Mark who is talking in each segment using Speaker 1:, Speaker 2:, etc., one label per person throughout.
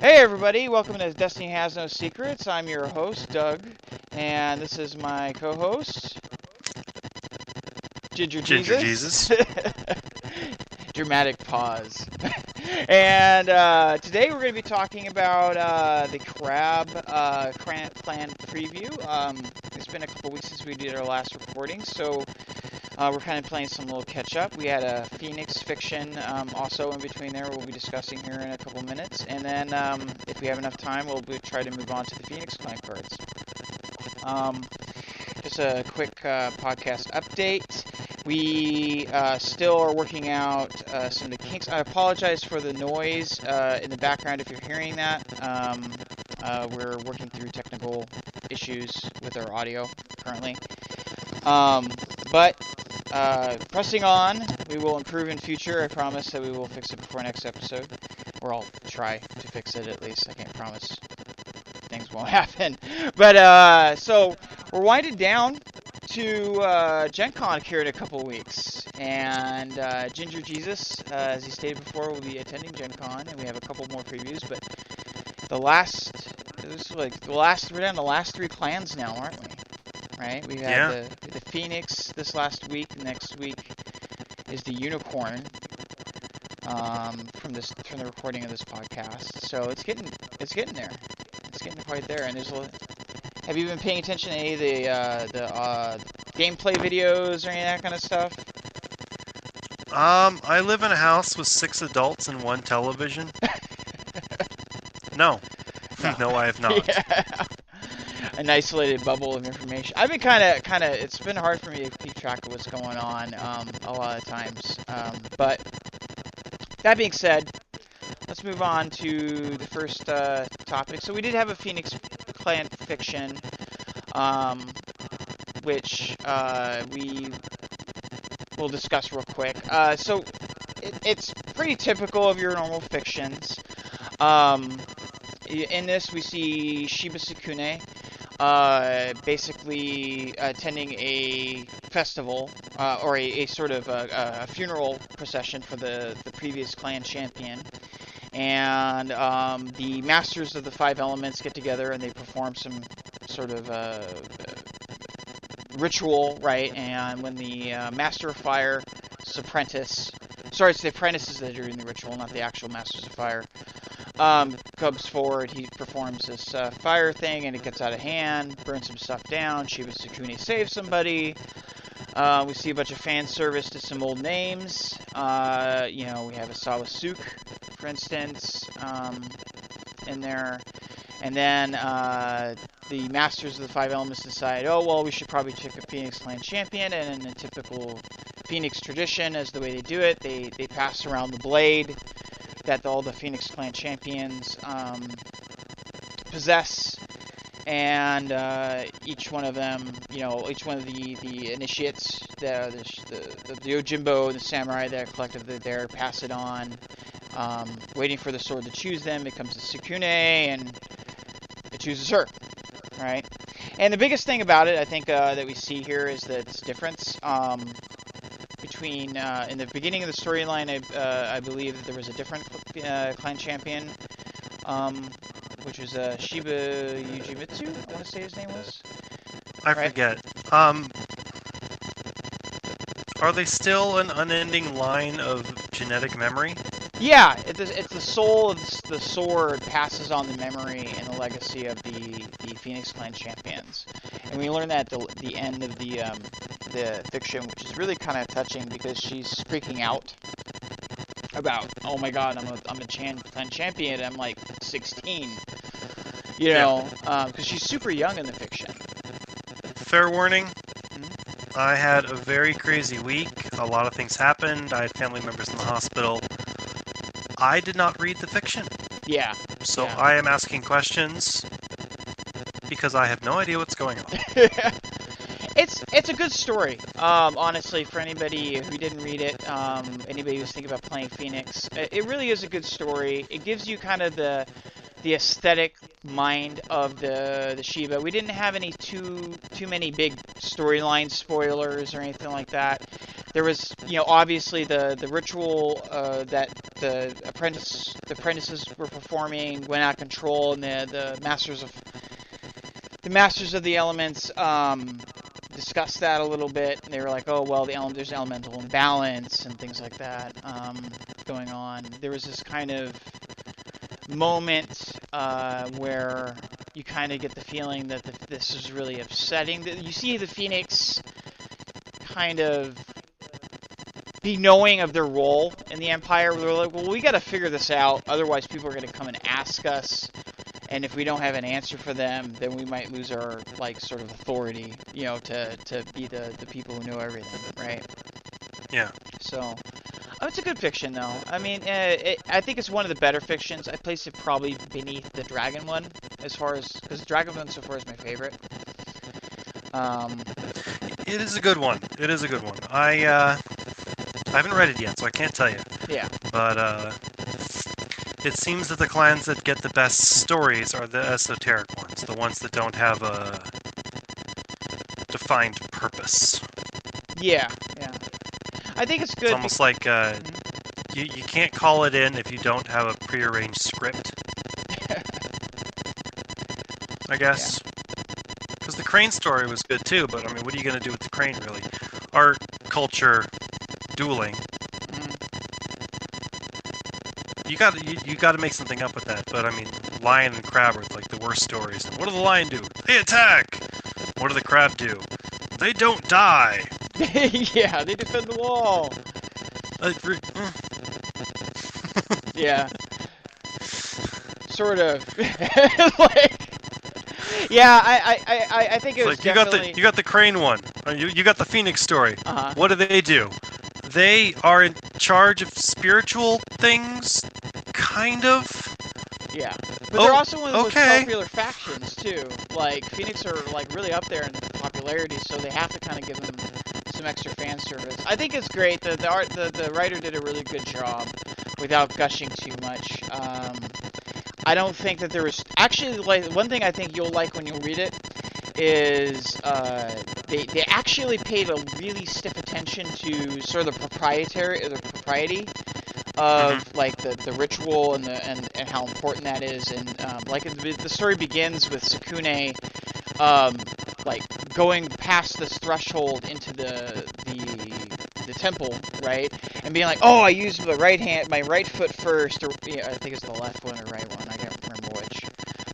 Speaker 1: Hey everybody, welcome to Destiny Has No Secrets. I'm your host, Doug, and this is my co-host, Ginger
Speaker 2: Ginger
Speaker 1: Jesus.
Speaker 2: Jesus.
Speaker 1: Dramatic pause. And today we're going to be talking about the Crab Clan preview. It's been a couple weeks since we did our last recording, so we're kind of playing some little catch up. We had a Phoenix fiction also in between there we'll be discussing here in a couple minutes. And then if we have enough time, we'll try to move on to the Phoenix Clan cards. Just a quick podcast update. We still are working out some of the kinks. I apologize for the noise in the background if you're hearing that. We're working through technical issues with our audio currently. But pressing on, we will improve in future. I promise that we will fix it before next episode. Or I'll try to fix it at least. I can't promise things won't happen. But so we're winding down to Gen Con here in a couple weeks. And Ginger Jesus, as he stated before, will be attending Gen Con. And we have a couple more previews. But we're down to the last three clans now, aren't we? Right? We had
Speaker 2: Yeah.
Speaker 1: the Phoenix this last week. Next week is the Unicorn. From the recording of this podcast, so it's getting there. It's getting quite there. And have you been paying attention to any of the gameplay videos or any of that kind of stuff?
Speaker 2: I live in a house with 6 adults and 1 television. No.
Speaker 1: No.
Speaker 2: No, I have not.
Speaker 1: Yeah. An isolated bubble of information. I've been kind of. It's been hard for me to keep track of what's going on a lot of times. But that being said, let's move on to the first topic. So we did have a Phoenix Clan fiction, which we will discuss real quick. So it's pretty typical of your normal fictions. In this, we see Shiba Sukune basically attending a festival or a sort of a funeral procession for the previous clan champion. And the masters of the 5 elements get together and they perform some sort of ritual, right? And when the master of fire, apprentice, sorry, it's the apprentices that are doing the ritual, not the actual masters of fire, comes forward, he performs this fire thing, and it gets out of hand, burns some stuff down. Shiba Sukune saves somebody. We see a bunch of fan service to some old names. We have Asawa Suk, for instance, in there. And then the Masters of the 5 Elements decide, oh, well, we should probably pick a Phoenix Clan champion. And in a typical Phoenix tradition, as the way they do it, they pass around the blade that all the Phoenix Clan champions possess. And each one of them, each one of the initiates, the Yojimbo, the samurai that are collectively there, pass it on, waiting for the sword to choose them. It comes to Sukune, and it chooses her, right? And the biggest thing about it, I think, that we see here is that it's difference between, in the beginning of the storyline, I believe that there was a different clan champion, which was Shiba Yujimitsu, I want to say his name was.
Speaker 2: I
Speaker 1: right?
Speaker 2: forget. Are they still an unending line of genetic memory?
Speaker 1: Yeah, it's the soul of the sword passes on the memory and the legacy of the Phoenix Clan champions, and we learn that at the end of the fiction, which is really kind of touching because she's freaking out about, oh my god, I'm a clan champion, and I'm like 16, because she's super young in the fiction.
Speaker 2: Fair warning.
Speaker 1: Mm-hmm.
Speaker 2: I had a very crazy week. A lot of things happened. I had family members in the hospital. I did not read the fiction.
Speaker 1: Yeah.
Speaker 2: So
Speaker 1: yeah.
Speaker 2: I am asking questions because I have no idea what's going on.
Speaker 1: It's a good story, honestly, for anybody who didn't read it, anybody who's thinking about playing Phoenix. It really is a good story. It gives you kind of the aesthetic mind of the Shiba. We didn't have any too many big storyline spoilers or anything like that. there was, obviously the ritual that the apprentices were performing went out of control, and the masters of the elements discussed that a little bit. And they were like, oh well, there's elemental imbalance and things like that going on. There was this kind of moment where you kind of get the feeling that this is really upsetting. You see the Phoenix kind of be knowing of their role in the Empire. They're like, well, we got to figure this out, otherwise people are going to come and ask us, and if we don't have an answer for them, then we might lose our sort of authority, to be the people who know everything, right?
Speaker 2: Yeah.
Speaker 1: So, it's a good fiction, though. I mean, I think it's one of the better fictions. I place it probably beneath the Dragon one, because Dragon one so far is my favorite.
Speaker 2: It is a good one. I haven't read it yet, so I can't tell you.
Speaker 1: Yeah.
Speaker 2: But it seems that the clans that get the best stories are the esoteric ones, the ones that don't have a defined purpose.
Speaker 1: Yeah. I think it's good.
Speaker 2: It's almost like you can't call it in if you don't have a prearranged script. I guess. Because the Crane story was good too, but I mean, what are you going to do with the Crane, really? Art, culture, dueling. You got to make something up with that. But I mean, Lion and Crab are like the worst stories. And what do the Lion do? They attack. What do the Crab do? They don't die.
Speaker 1: Yeah, they defend the wall. Yeah. Sort of. Yeah, I think it was definitely...
Speaker 2: You got the Crane one. You got the Phoenix story.
Speaker 1: Uh-huh.
Speaker 2: What do? They are in charge of spiritual things, kind of.
Speaker 1: Yeah, but they're also one of the most popular factions too. Like Phoenix are really up there in popularity, so they have to kind of give them some extra fan service. I think it's great. The writer did a really good job without gushing too much. I don't think that there was actually one thing I think you'll like when you read it is they actually paid a really stiff attention to sort of the propriety of the ritual and how important that is, and the story begins with Sukune going past this threshold into the temple, right, and being like, oh, I used my right foot first, or I think it's the left one or right one, I can't remember which.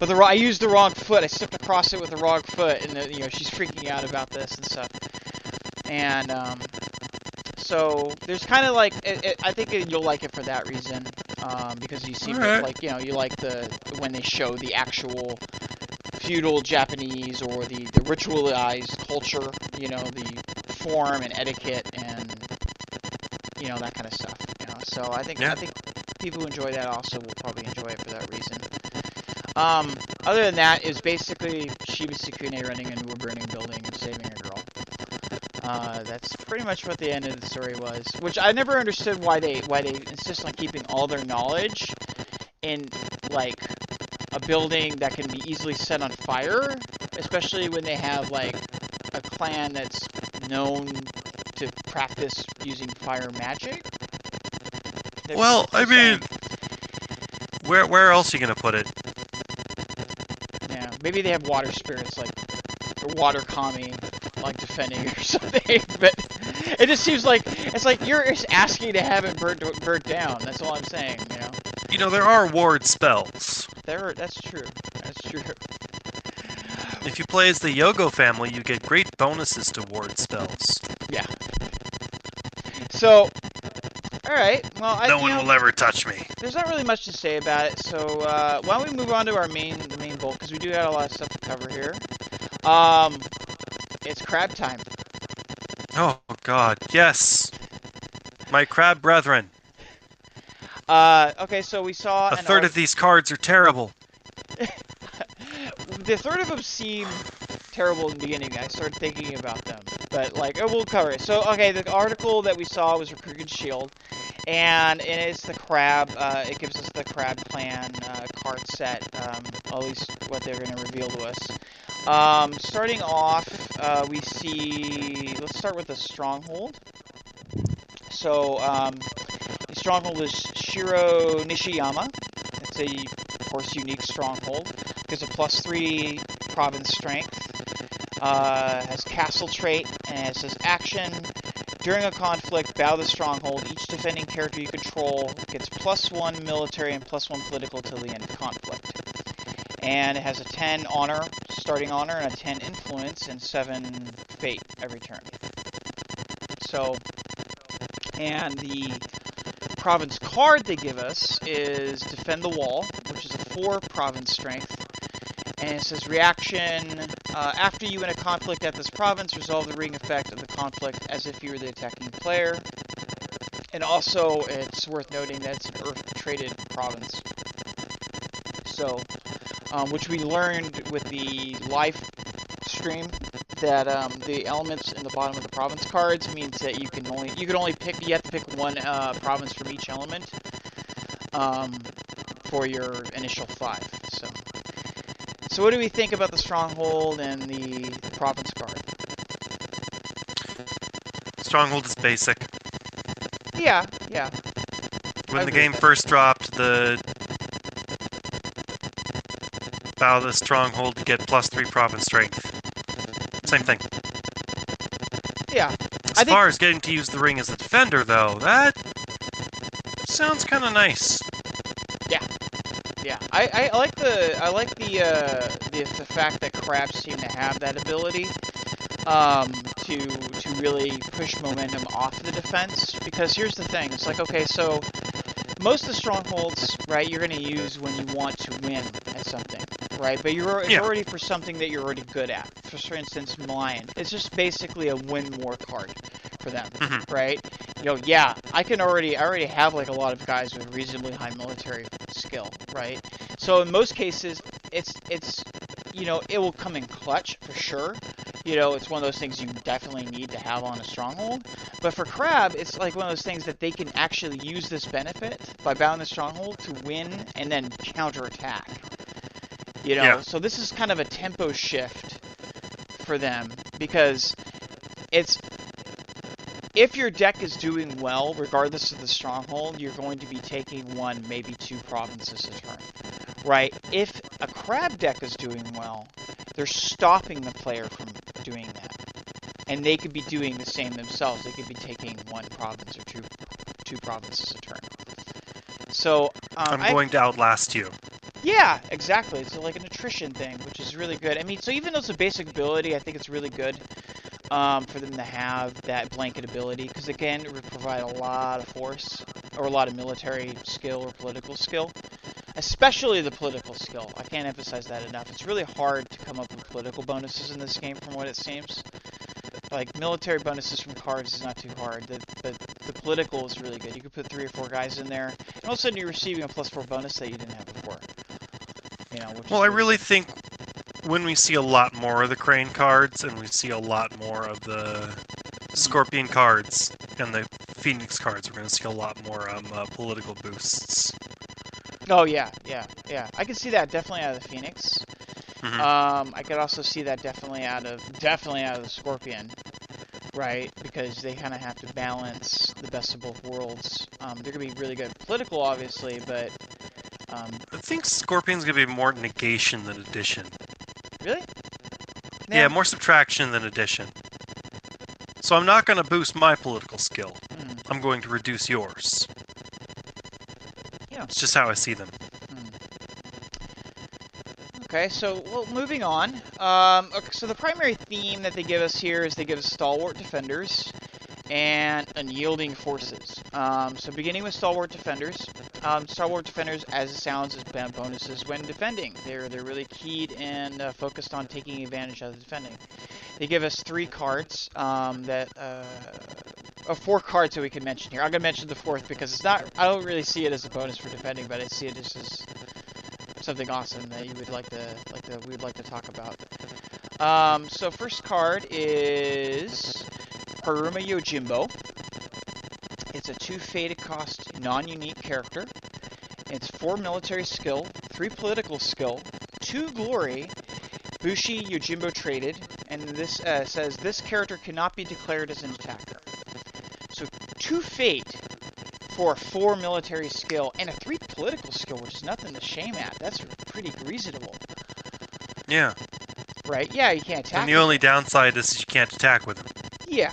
Speaker 1: But I used the wrong foot. I stepped across it with the wrong foot, and she's freaking out about this and stuff. And so there's kind of I think you'll like it for that reason, because you seem you like when they show the actual feudal Japanese or the ritualized culture, the form and etiquette and that kind of stuff. So I think people who enjoy that also will probably enjoy it for that reason. Other than that, is basically Shiba Sukune running into a burning building and saving a girl. That's pretty much what the end of the story was. Which I never understood why they insist on keeping all their knowledge in a building that can be easily set on fire, especially when they have a clan that's known to practice using fire magic.
Speaker 2: Well, I mean, where else are you gonna put it?
Speaker 1: Yeah, maybe they have water spirits or water kami defending or something. But it just seems it's you're just asking to have it burnt down. That's all I'm saying.
Speaker 2: There are ward spells.
Speaker 1: That's true.
Speaker 2: If you play as the Yogo family, you get great bonuses to ward spells.
Speaker 1: Yeah. So, alright, well,
Speaker 2: no one will ever touch me.
Speaker 1: There's not really much to say about it, so why don't we move on to the main bulk, because we do have a lot of stuff to cover here. It's crab time.
Speaker 2: Oh, God, yes! My crab brethren.
Speaker 1: Okay, so we saw
Speaker 2: a third of these cards are terrible.
Speaker 1: The third of them seem terrible in the beginning. I started thinking about them, but we'll cover it. So, okay, the article that we saw was Recruited Shield, and it's the crab. It gives us the crab clan card set, at least what they're going to reveal to us. Starting off, we see. Let's start with the stronghold. So the stronghold is Shiro Nishiyama. It's of course, unique stronghold. Gives a +3 province strength. Has castle trait, and it says action. During a conflict, bow the stronghold. Each defending character you control gets +1 military and +1 political till the end of conflict. And it has a 10 honor, starting honor, and a 10 influence, and 7 fate every turn. So, and the province card they give us is Defend the Wall, which is a 4 province strength. And it says reaction, after you win a conflict at this province, resolve the ring effect of the conflict as if you were the attacking player. And also, it's worth noting that it's an Earth-traded province. So, which we learned with the live stream, that the elements in the bottom of the province cards means that you have to pick one province from each element for your initial 5. So what do we think about the stronghold and the province card?
Speaker 2: Stronghold is basic.
Speaker 1: Yeah.
Speaker 2: When the game first dropped, the bow the stronghold to get +3 province strength. Same thing.
Speaker 1: Yeah.
Speaker 2: As far as getting to use the ring as a defender, though, that sounds kind of nice.
Speaker 1: Yeah, I like the fact that crabs seem to have that ability to really push momentum off the defense. Because here's the thing: it's like, okay, so most of the strongholds, right, you're going to use when you want to win at something, right? But it's already for something that you're already good at. For instance, Lion, it's just basically a win more card for them, right? I already have like a lot of guys with reasonably high military skill, right? So in most cases, it's it will come in clutch for sure. It's one of those things you definitely need to have on a stronghold. But for Crab, it's like one of those things that they can actually use this benefit by bowing the stronghold to win and then counterattack. So this is kind of a tempo shift for them, because if your deck is doing well, regardless of the stronghold, you're going to be taking 1, maybe 2 provinces a turn, right? If a Crab deck is doing well, they're stopping the player from doing that. And they could be doing the same themselves. They could be taking 1 province or 2 provinces a turn. So
Speaker 2: I'm going to outlast you.
Speaker 1: Yeah, exactly. It's like an attrition thing, which is really good. I mean, so even though it's a basic ability, I think it's really good for them to have that blanket ability, because again, it would provide a lot of force, or a lot of military skill or political skill, especially the political skill. I can't emphasize that enough. It's really hard to come up with political bonuses in this game, from what it seems. Like, military bonuses from cards is not too hard. The political is really good. You could put 3 or 4 guys in there, and all of a sudden you're receiving a +4 bonus that you didn't have before.
Speaker 2: Well, I really think when we see a lot more of the Crane cards, and we see a lot more of the Scorpion cards, and the Phoenix cards, we're going to see a lot more political boosts.
Speaker 1: Oh, yeah. I can see that definitely out of the Phoenix. I could also see that definitely out of the Scorpion, right? Because they kind of have to balance the best of both worlds. They're going to be really good at political, obviously, but
Speaker 2: I think Scorpion's going to be more negation than addition.
Speaker 1: Really?
Speaker 2: Yeah, more subtraction than addition. So I'm not going to boost my political skill. I'm going to reduce yours.
Speaker 1: Yeah.
Speaker 2: It's just how I see them.
Speaker 1: Okay, so, well, moving on. So the primary theme that they give us here is they give us Stalwart Defenders and Unyielding Forces. So beginning with Stalwart Defenders. Stalwart Defenders, as it sounds, is bonuses when defending. They're really keyed and focused on taking advantage of the defending. They give us 3 cards 4 cards that we can mention here. I'm gonna mention the 4th because it's not. I don't really see it as a bonus for defending, but I see it just as something awesome that you would we'd like to talk about. So first card is Haruma Yojimbo. It's a 2 faded cost non-unique character. It's 4 military skill, 3 political skill, 2 glory, Bushi Yojimbo traded, and this says this character cannot be declared as an attacker. So 2 fate for a 4 military skill and a 3 political skill, which is nothing to shame at. That's pretty reasonable.
Speaker 2: Yeah.
Speaker 1: Right? Yeah, you can't attack.
Speaker 2: And the only downside is you can't attack with him.
Speaker 1: Yeah.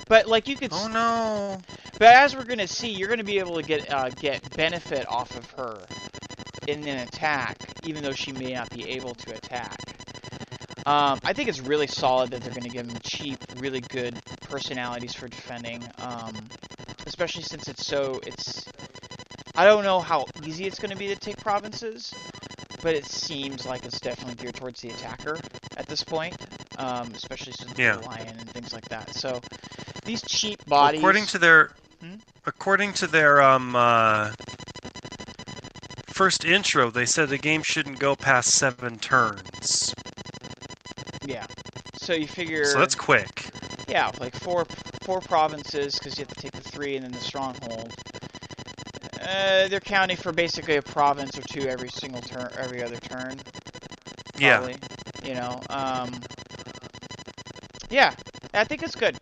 Speaker 1: But like you could.
Speaker 2: Oh no.
Speaker 1: But as we're gonna see, you're gonna be able to get benefit off of her in an attack, even though she may not be able to attack. I think it's really solid that they're gonna give them cheap, really good personalities for defending. Especially since it's. I don't know how easy it's gonna be to take provinces, but it seems like it's definitely geared towards the attacker at this point, especially since the lion and things like that. So these cheap bodies.
Speaker 2: Well, according to their first intro, they said the game shouldn't go past 7 turns.
Speaker 1: Yeah. So you figure.
Speaker 2: So that's quick.
Speaker 1: Yeah, like four provinces, because you have to take the 3 and then the stronghold. They're counting for basically a province or 2 every single turn, every other turn. Probably. Yeah. You know. Yeah, I think it's good.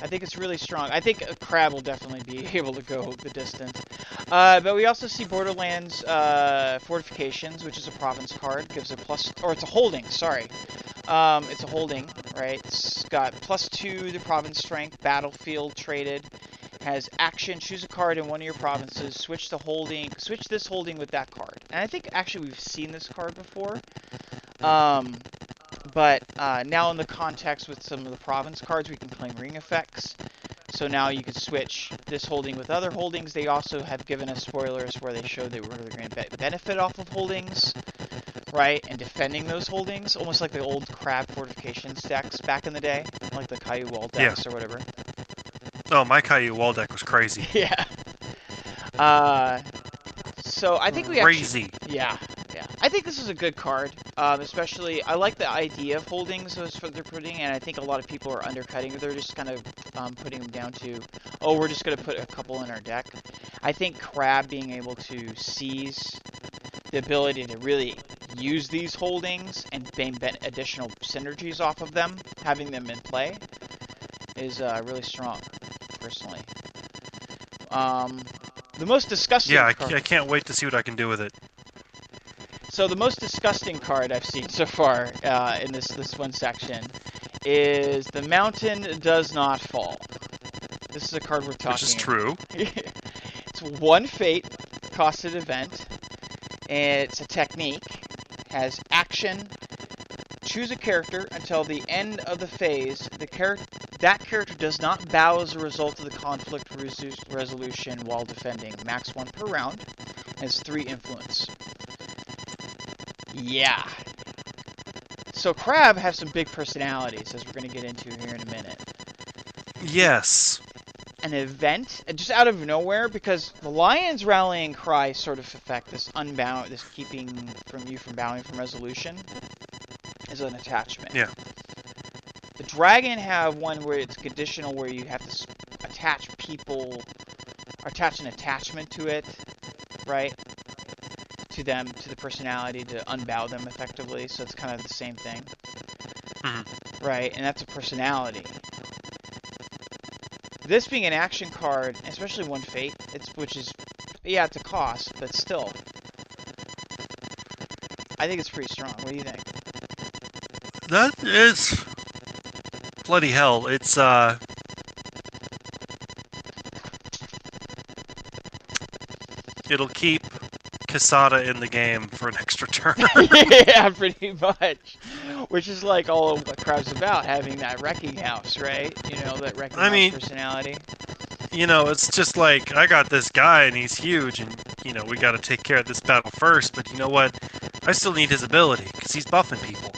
Speaker 1: I think it's really strong. I think a crab will definitely be able to go the distance. But we also see Borderlands Fortifications, which is a province card. Gives a plus, or it's a holding, sorry. It's a holding, right? It's got +2 the province strength, battlefield traded. Has action, choose a card in one of your provinces, switch this holding with that card. And I think actually we've seen this card before. But now in the context with some of the province cards, we can claim ring effects. So now you can switch this holding with other holdings. They also have given us spoilers where they show that we're going to benefit off of holdings, right? And defending those holdings, almost like the old crab fortifications decks back in the day, like the Caillou Wall decks or whatever.
Speaker 2: Oh, my Caillou Wall deck was crazy.
Speaker 1: Yeah. So I think we
Speaker 2: crazy.
Speaker 1: Yeah. I think this is a good card. Especially, I like the idea of holdings as what they're putting, and I think a lot of people are undercutting. They're just kind of putting them down to, oh, we're just going to put a couple in our deck. I think Crab being able to seize the ability to really use these holdings and gain additional synergies off of them, having them in play, is really strong, personally. The most disgusting
Speaker 2: card...
Speaker 1: I
Speaker 2: can't wait to see what I can do with it.
Speaker 1: So the most disgusting card I've seen so far in this one section is The Mountain Does Not Fall. This is a card we're talking about. Which
Speaker 2: is true.
Speaker 1: It's 1 fate, costed event, and it's a technique. Has action, choose a character until the end of the phase. That character does not bow as a result of the conflict resolution while defending. Max 1 per round. Has 3 influence. Yeah. So Crab have some big personalities, as we're going to get into here in a minute.
Speaker 2: Yes.
Speaker 1: An event, just out of nowhere, because the Lion's Rallying Cry sort of affect this keeping you from bowing from resolution, is an attachment.
Speaker 2: Yeah.
Speaker 1: The Dragon have one where it's conditional, where you have to attach an attachment to it, right? To the personality, to unbow them effectively, so it's kind of the same thing.
Speaker 2: Mm-hmm.
Speaker 1: Right, and that's a personality. This being an action card, especially 1 fate, it's a cost, but still. I think it's pretty strong. What do you think?
Speaker 2: That is... Bloody hell, it's, it'll keep Casada in the game for an extra turn.
Speaker 1: Yeah, pretty much. Which is like all of what Crab's about, having that wrecking house, right? You know, that wrecking house personality.
Speaker 2: You know, it's just like, I got this guy and he's huge and, you know, we gotta take care of this battle first, but you know what? I still need his ability, because he's buffing people.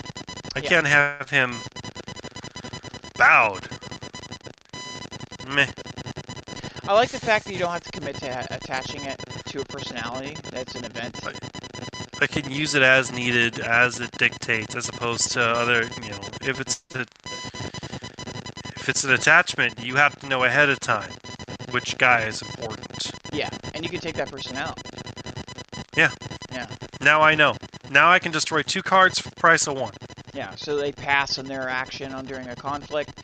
Speaker 2: I can't have him bowed. Meh.
Speaker 1: I like the fact that you don't have to commit to attaching it to a personality. That's an event.
Speaker 2: I can use it as needed, as it dictates, as opposed to other, you know, if it's an attachment, you have to know ahead of time which guy is important.
Speaker 1: Yeah, and you can take that person out.
Speaker 2: Yeah.
Speaker 1: Yeah.
Speaker 2: Now I know. Now I can destroy 2 cards for the price of 1.
Speaker 1: Yeah, so they pass on their action during a conflict,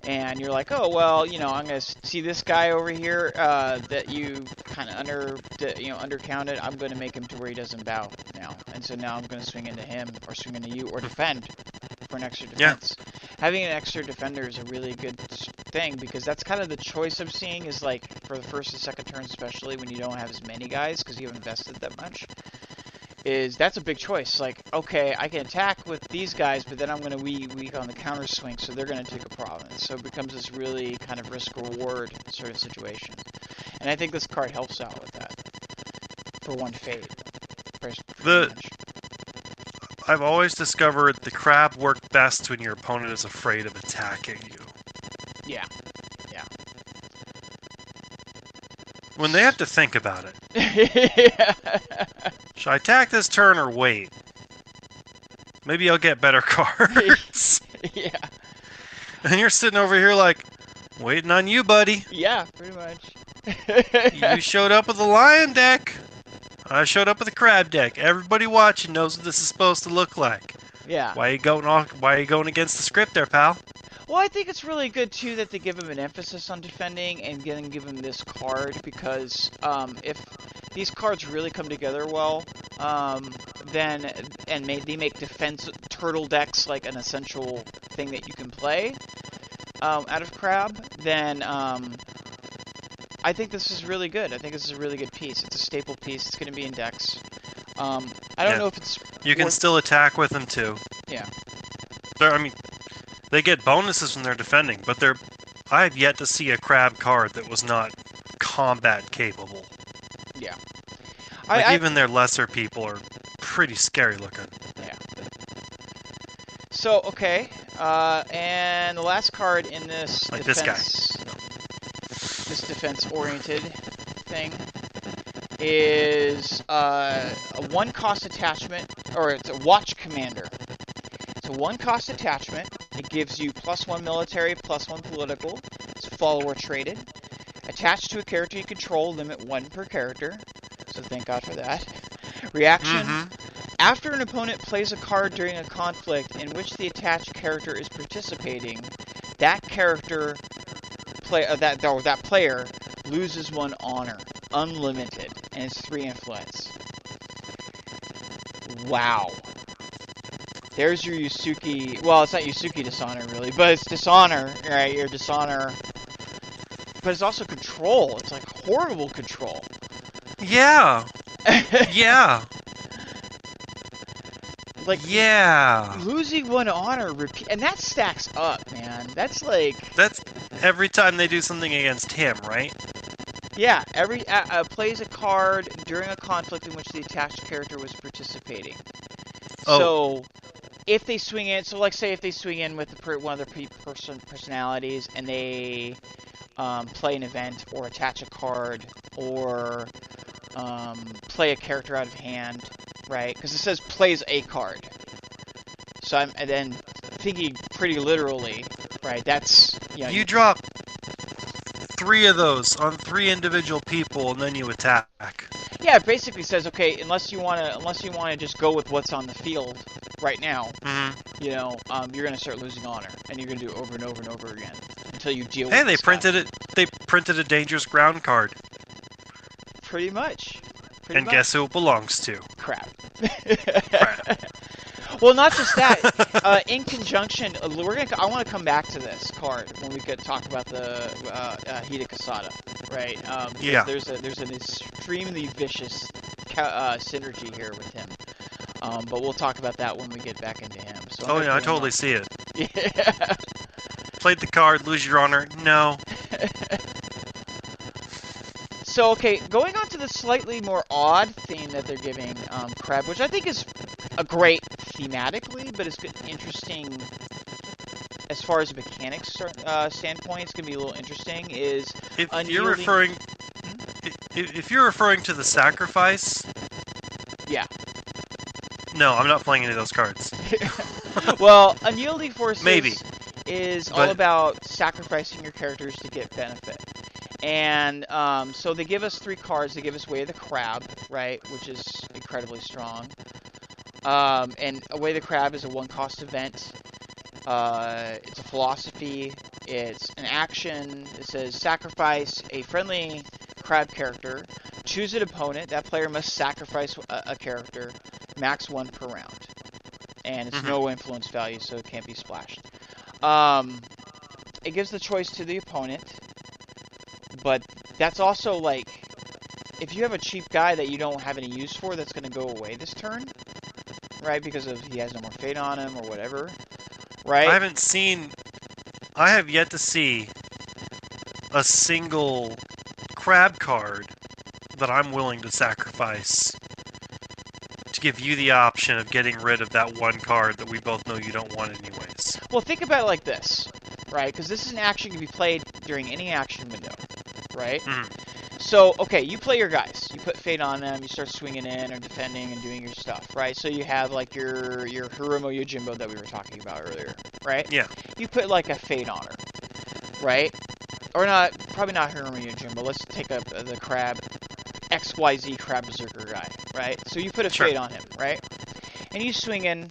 Speaker 1: and you're like, oh well, I'm gonna see this guy over here that you kind of undercounted. I'm gonna make him to where he doesn't bow now, and so now I'm gonna swing into him or swing into you or defend for an extra defense. Yeah. Having an extra defender is a really good thing because that's kind of the choice I'm seeing is like for the first and second turns, especially when you don't have as many guys because you haven't invested that much. That's a big choice. Like, okay, I can attack with these guys, but then I'm going to weak on the counter swing, so they're going to take a province. So it becomes this really kind of risk-reward sort of situation. And I think this card helps out with that. For one fate.
Speaker 2: I've always discovered the crab work best when your opponent is afraid of attacking you.
Speaker 1: Yeah. Yeah.
Speaker 2: When they have to think about it.
Speaker 1: Yeah.
Speaker 2: Should I attack this turn or wait? Maybe I'll get better cards.
Speaker 1: Yeah.
Speaker 2: And you're sitting over here like, waiting on you, buddy.
Speaker 1: Yeah, pretty much.
Speaker 2: You showed up with a lion deck. I showed up with a crab deck. Everybody watching knows what this is supposed to look like.
Speaker 1: Yeah.
Speaker 2: Why are you going against the script there, pal?
Speaker 1: Well, I think it's really good, too, that they give him an emphasis on defending and give him this card, because if these cards really come together well, they make defense turtle decks like an essential thing that you can play out of Crab, then I think this is really good. I think this is a really good piece. It's a staple piece. It's going to be in decks. I don't know if it's...
Speaker 2: You can still attack with them, too.
Speaker 1: Yeah.
Speaker 2: They get bonuses when they're defending, but I have yet to see a crab card that was not combat capable.
Speaker 1: Yeah.
Speaker 2: Even their lesser people are pretty scary looking.
Speaker 1: Yeah. So, okay. And the last card in this
Speaker 2: like
Speaker 1: defense... This defense-oriented thing is a one-cost attachment, or it's a Watch Commander. It's a one-cost attachment. It gives you +1 military, +1 political. It's follower traded. Attached to a character you control, limit 1 per character. So thank God for that. Reaction. Mm-hmm. After an opponent plays a card during a conflict in which the attached character is participating, that character... that player loses 1 honor, unlimited, and it's 3 influence. Wow. There's your Yusuke. Well, it's not Yusuke dishonor really, but it's dishonor, right? Your dishonor, but it's also control. It's like horrible control.
Speaker 2: Yeah. Yeah.
Speaker 1: Like,
Speaker 2: yeah.
Speaker 1: Losing 1 honor, and that stacks up, man. That's
Speaker 2: every time they do something against him, right?
Speaker 1: Yeah, plays a card during a conflict in which the attached character was participating. Oh. So, if they swing in, say if they swing in with one of their personalities and they play an event or attach a card or play a character out of hand, right? Because it says plays a card. So I'm then thinking pretty literally, right? That's
Speaker 2: you drop 3 of those on 3 individual people, and then you attack.
Speaker 1: Yeah, it basically says, okay, unless you want to just go with what's on the field right now,
Speaker 2: mm-hmm.
Speaker 1: You're gonna start losing honor, and you're gonna do it over and over and over again until you deal.
Speaker 2: Hey,
Speaker 1: with
Speaker 2: they printed it. They printed a dangerous ground card.
Speaker 1: Pretty much.
Speaker 2: Guess who it belongs to?
Speaker 1: Crap.
Speaker 2: Crap.
Speaker 1: Well, not just that. In conjunction, I want to come back to this card when we could talk about the Hida Kasada, right?
Speaker 2: Yeah.
Speaker 1: There's an extremely vicious synergy here with him. But we'll talk about that when we get back into him. So
Speaker 2: I totally see it.
Speaker 1: Yeah.
Speaker 2: Played the card, lose your honor. No.
Speaker 1: So, okay, going on to the slightly more odd theme that they're giving Crab, which I think is a great thematically, but it's interesting as far as a mechanics standpoint. It's going to be a little interesting.
Speaker 2: If you're referring to the sacrifice,
Speaker 1: yeah.
Speaker 2: No, I'm not playing any of those cards.
Speaker 1: Well, Unyielding Forces
Speaker 2: maybe
Speaker 1: is all about sacrificing your characters to get benefit. And so they give us 3 cards. They give us Way of the Crab, right, which is incredibly strong. And Way of the Crab is a 1-cost event. It's a philosophy. It's an action. It says sacrifice a friendly crab character. Choose an opponent. That player must sacrifice a character, max 1 per round. And it's no influence value, so it can't be splashed. It gives the choice to the opponent, but that's also like, if you have a cheap guy that you don't have any use for, that's going to go away this turn, right? Because he has no more fate on him or whatever, right?
Speaker 2: I have yet to see a single crab card that I'm willing to sacrifice to give you the option of getting rid of that one card that we both know you don't want anyways.
Speaker 1: Well, think about it like this, right? Because this is an action can be played during any action window, right? So, okay, you play your guys. You put fate on them. You start swinging in or defending and doing your stuff, right? So you have like your Hirumo Yojimbo that we were talking about earlier, right?
Speaker 2: Yeah.
Speaker 1: You put like a fate on her, right? Or not, probably not Hirumo Yojimbo. Let's take up the crab, XYZ crab berserker guy, right? So you put a fate on him, right? And you swing in,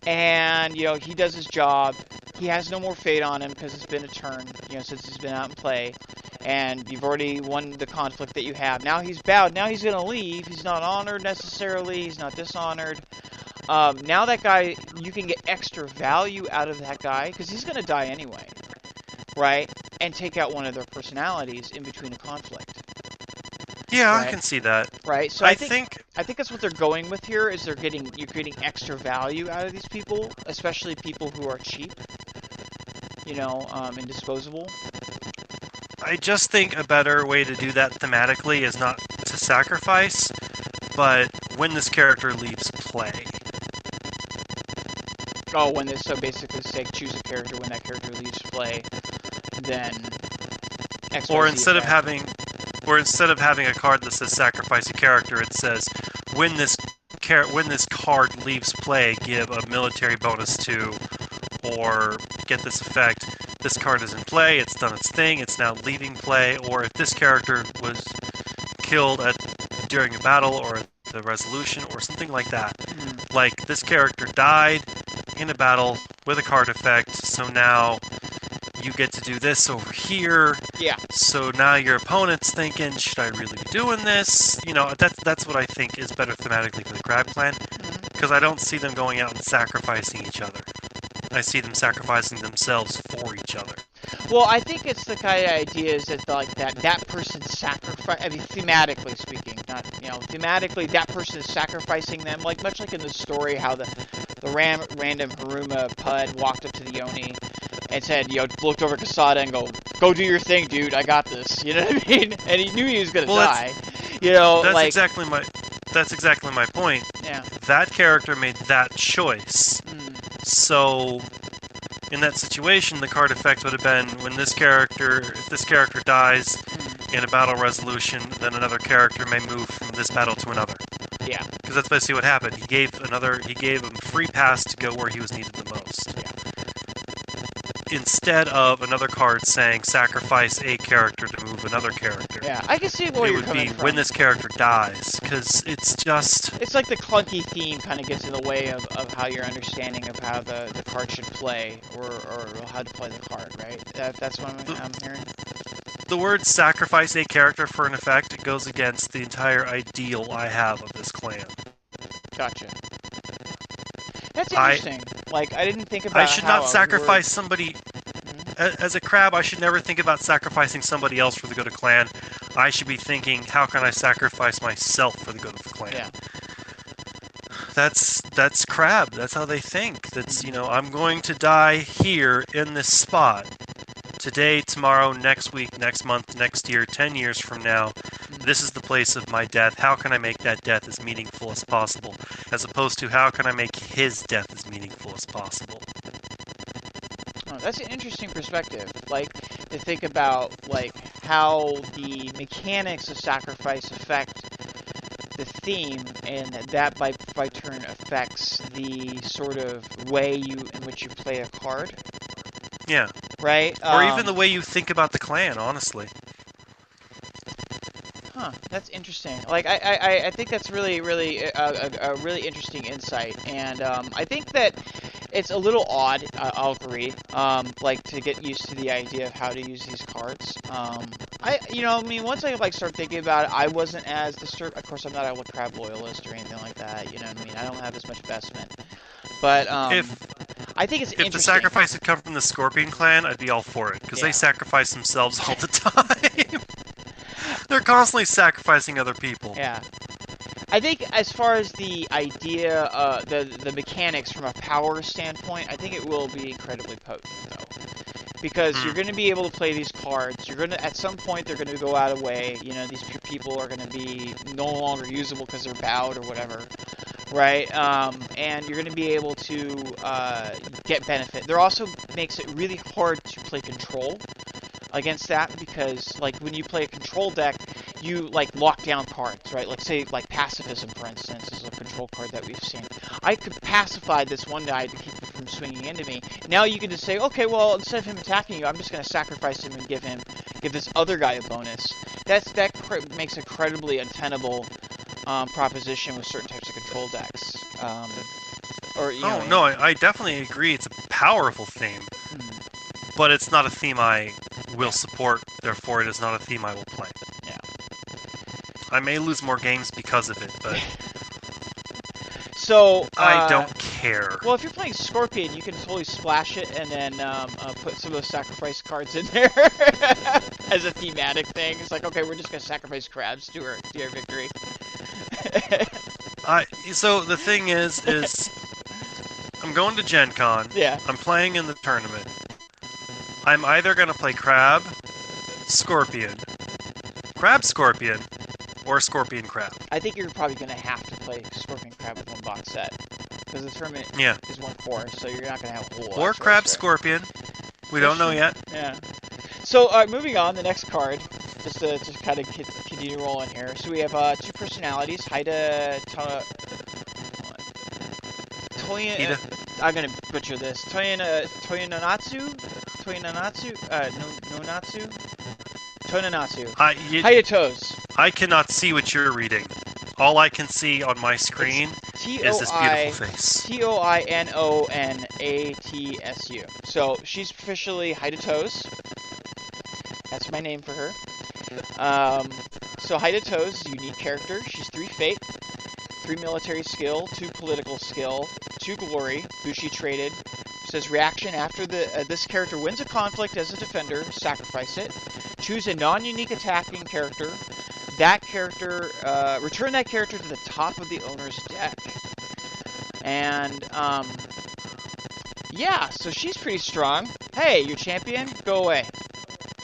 Speaker 1: and, you know, he does his job. He has no more fate on him because it's been a turn, you know, since he's been out in play. And you've already won the conflict that you have. Now he's bowed. Now he's going to leave. He's not honored necessarily. He's not dishonored. Now that guy, you can get extra value out of that guy because he's going to die anyway, right? And take out one of their personalities in between a conflict.
Speaker 2: Yeah,
Speaker 1: right?
Speaker 2: I can see that.
Speaker 1: Right. So
Speaker 2: I
Speaker 1: think that's what they're going with here. Is you're getting extra value out of these people, especially people who are cheap, you know, and disposable.
Speaker 2: I just think a better way to do that thematically is not to sacrifice, but when this character leaves play.
Speaker 1: Oh, so basically say choose a character when that character leaves play, then XYZ
Speaker 2: Or instead of having a card that says sacrifice a character, it says when this card leaves play, give a military bonus to, or get this effect. This card is in play, it's done its thing, it's now leaving play, or if this character was killed during a battle or the resolution or something like that. Like, this character died in a battle with a card effect, so now you get to do this over here.
Speaker 1: Yeah.
Speaker 2: So now your opponent's thinking, should I really be doing this? You know, that's what I think is better thematically for the Crab Clan, because I don't see them going out and sacrificing each other. I see them sacrificing themselves for each other.
Speaker 1: Well, I think it's the kind of idea is that like that person sacrifice. I mean, thematically speaking, not, you know, thematically that person is sacrificing them. Like much like in the story, how the random Haruma Pud walked up to the Yoni and said, you know, looked over Kasada and go do your thing, dude. I got this. You know what I mean? And he knew he was gonna die. You know,
Speaker 2: that's exactly my point.
Speaker 1: Yeah.
Speaker 2: That character made that choice. So, in that situation, the card effect would have been if this character dies in a battle resolution, then another character may move from this battle to another.
Speaker 1: Yeah.
Speaker 2: Because that's basically what happened. He gave him free pass to go where he was needed the most.
Speaker 1: Yeah.
Speaker 2: Instead of another card saying sacrifice a character to move another character.
Speaker 1: Yeah, I can see where you're coming from.
Speaker 2: It would be when this character dies, because it's just...
Speaker 1: It's like the clunky theme kind of gets in the way of how your understanding of how the card should play, or how to play the card, right? That's what I'm hearing.
Speaker 2: The word sacrifice a character for an effect, it goes against the entire ideal I have of this clan.
Speaker 1: Gotcha. That's interesting. I didn't think about.
Speaker 2: I should not sacrifice somebody. As a crab, I should never think about sacrificing somebody else for the good of clan. I should be thinking, how can I sacrifice myself for the good of the clan?
Speaker 1: Yeah.
Speaker 2: That's crab. That's how they think. That's, you know, I'm going to die here in this spot. Today, tomorrow, next week, next month, next year, 10 years from now, this is the place of my death. How can I make that death as meaningful as possible? As opposed to, how can I make his death as meaningful as possible?
Speaker 1: Oh, that's an interesting perspective. Like, to think about, like, how the mechanics of sacrifice affect the theme, and that by turn affects the sort of way in which you play a card.
Speaker 2: Yeah.
Speaker 1: Right?
Speaker 2: Or even the way you think about the clan, honestly.
Speaker 1: Huh, that's interesting. Like, I think that's really, really a really interesting insight, and I think that it's a little odd. I'll agree. Like to get used to the idea of how to use these cards. I mean, once I like start thinking about it, I wasn't as disturbed. Of course, I'm not a crab loyalist or anything like that. You know what I mean? I don't have as much investment, but I think it's
Speaker 2: if
Speaker 1: interesting.
Speaker 2: the sacrifice had come from the Scorpion clan, I'd be all for it, because they sacrifice themselves all the time. They're constantly sacrificing other people.
Speaker 1: Yeah. I think as far as the idea, the mechanics from a power standpoint, I think it will be incredibly potent, though. Because you're going to be able to play these cards. You're going to, at some point, they're going to go out of way. You know, these people are going to be no longer usable because they're bowed or whatever. Right? And you're going to be able to get benefit. There also makes it really hard to play control against that, because like when you play a control deck, you like lock down cards, right? Like say like pacifism, for instance, is a control card that we've seen. I could pacify this one guy to keep him from swinging into me. Now you can just say, okay, well, instead of him attacking you, I'm just going to sacrifice him and give this other guy a bonus. That makes a incredibly untenable proposition with certain types of control decks.
Speaker 2: I definitely agree. It's a powerful theme. But it's not a theme I will support, therefore it is not a theme I will play.
Speaker 1: Yeah.
Speaker 2: I may lose more games because of it, but...
Speaker 1: So,
Speaker 2: I don't care.
Speaker 1: Well, if you're playing Scorpion, you can totally splash it and then put some of those sacrifice cards in there as a thematic thing. It's like, okay, we're just going to sacrifice crabs to our victory.
Speaker 2: So the thing is I'm going to Gen Con.
Speaker 1: Yeah.
Speaker 2: I'm playing in the tournament. I'm either going to play Crab, Scorpion, Crab-Scorpion, or Scorpion-Crab.
Speaker 1: I think you're probably going to have to play Scorpion-Crab with one box set. Because the tournament is 1 core, so you're not going to have a whole lot.
Speaker 2: Or Crab-Scorpion. We don't know yet.
Speaker 1: Yeah. So, moving on, the next card, just to kind of continue rolling here. So we have 2 personalities, Haida... I'm going to butcher this. Toyonatsu? Hayato's.
Speaker 2: I cannot see what you're reading. All I can see on my screen is this beautiful face.
Speaker 1: Toinonatsu. So she's officially Hayato's. That's my name for her. So Hayato's is a unique character. She's 3 fate, 3 military skill, 2 political skill, 2 glory, Bushi traded. Says reaction after this character wins a conflict as a defender, sacrifice it. Choose a non-unique attacking character. That character, return that character to the top of the owner's deck. And yeah, so she's pretty strong. Hey, your champion, go away.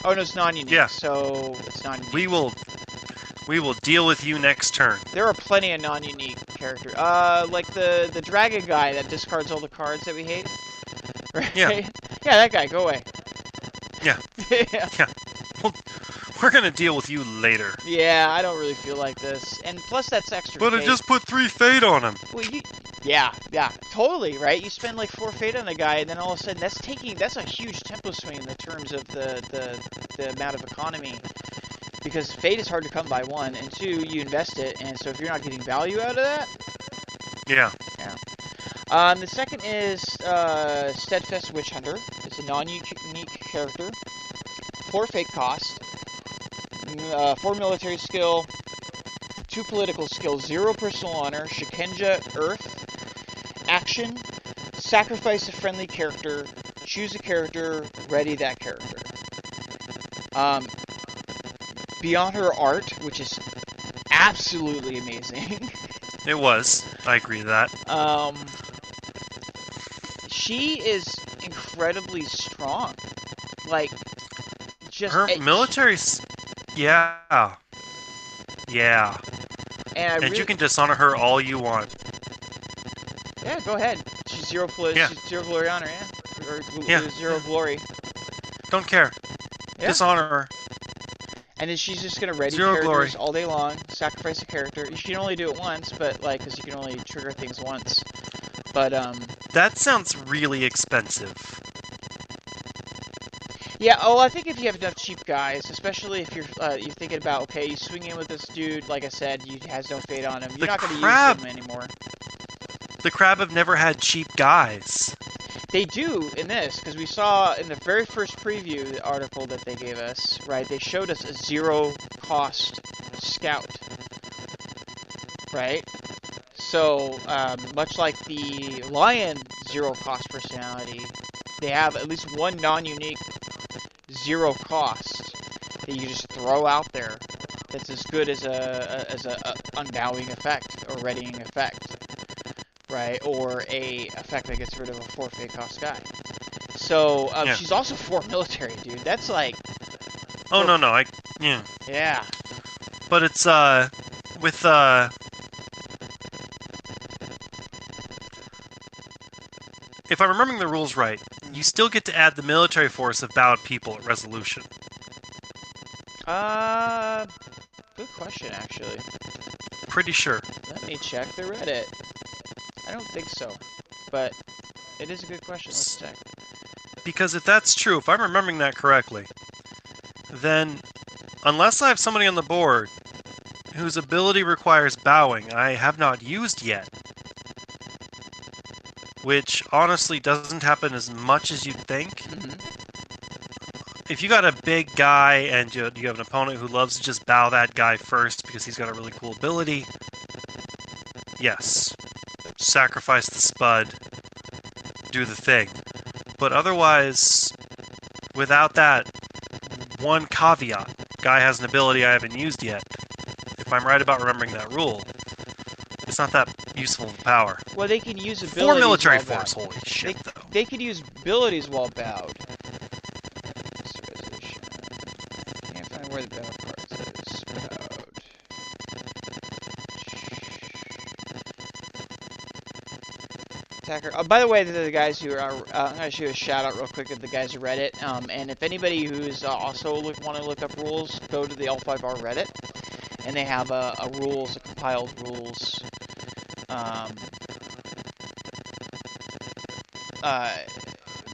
Speaker 1: Oh no, it's non-unique.
Speaker 2: Yeah.
Speaker 1: So it's non-unique.
Speaker 2: We will deal with you next turn.
Speaker 1: There are plenty of non-unique characters. Like the dragon guy that discards all the cards that we hate. Right?
Speaker 2: Yeah.
Speaker 1: Yeah, that guy, go away.
Speaker 2: Yeah.
Speaker 1: Yeah.
Speaker 2: Well, we're gonna deal with you later.
Speaker 1: Yeah, I don't really feel like this. And plus that's extra
Speaker 2: But
Speaker 1: fate.
Speaker 2: I just put 3 fate on him.
Speaker 1: Well, yeah, totally, right? You spend like 4 fate on the guy, and then all of a sudden that's a huge tempo swing in the terms of the amount of economy. Because fate is hard to come by, 1, and 2, you invest it, and so if you're not getting value out of that...
Speaker 2: Yeah.
Speaker 1: Yeah. The second is Steadfast Witch Hunter. It's a non-unique character. 4 fate cost. 4 military skill. 2 political skill. 0 personal honor. Shikenja Earth. Action. Sacrifice a friendly character. Choose a character. Ready that character. Beyond her art, which is absolutely amazing.
Speaker 2: It was. I agree with that.
Speaker 1: She is incredibly strong. Like, just...
Speaker 2: Her military... Yeah. Yeah.
Speaker 1: And
Speaker 2: you can dishonor her all you want.
Speaker 1: Yeah, go ahead. She's 0 she's 0 glory honor, yeah? Or 0 glory.
Speaker 2: Don't care. Yeah. Dishonor her.
Speaker 1: And then she's just going to ready
Speaker 2: 0
Speaker 1: characters
Speaker 2: glory.
Speaker 1: all day long, sacrifice a character. You can only do it once, but, like, because you can only trigger things once. But,
Speaker 2: That sounds really expensive.
Speaker 1: Yeah, oh, I think if you have enough cheap guys, especially if you're thinking about, okay, you swing in with this dude, like I said, he has no fade on him. You're not going to use him anymore.
Speaker 2: The Crab have never had cheap guys.
Speaker 1: They do in this, because we saw in the very first preview article that they gave us, right, they showed us a zero-cost scout, right? So, much like the Lion zero-cost personality, they have at least one non-unique zero cost that you just throw out there that's as good as a unbowing effect or readying effect, right? Or a effect that gets rid of a 4 fate cost guy. So she's also 4 military, dude. That's like.
Speaker 2: Oh no, yeah.
Speaker 1: Yeah.
Speaker 2: But it's with if I'm remembering the rules right, you still get to add the military force of bowed people at resolution.
Speaker 1: Good question, actually.
Speaker 2: Pretty sure.
Speaker 1: Let me check the Reddit. I don't think so, but it is a good question. Let's check.
Speaker 2: Because if that's true, if I'm remembering that correctly, then unless I have somebody on the board whose ability requires bowing I have not used yet, which honestly doesn't happen as much as you'd think.
Speaker 1: Mm-hmm.
Speaker 2: If you got a big guy and you have an opponent who loves to just bow that guy first because he's got a really cool ability, yes, sacrifice the spud, do the thing. But otherwise, without that one caveat, guy has an ability I haven't used yet, if I'm right about remembering that rule, it's not that useful of a power.
Speaker 1: Well, they can use abilities
Speaker 2: 4 military
Speaker 1: while
Speaker 2: force,
Speaker 1: bowed.
Speaker 2: holy shit, though.
Speaker 1: They could use abilities while bowed. Can't find where the battle cards is. Bowed. Attacker. Oh, by the way, the guys who are, I'm going to shoot a shout out real quick at the guys who read it. And if anybody who's also want to look up rules, go to the L5R Reddit. And they have a compiled rules.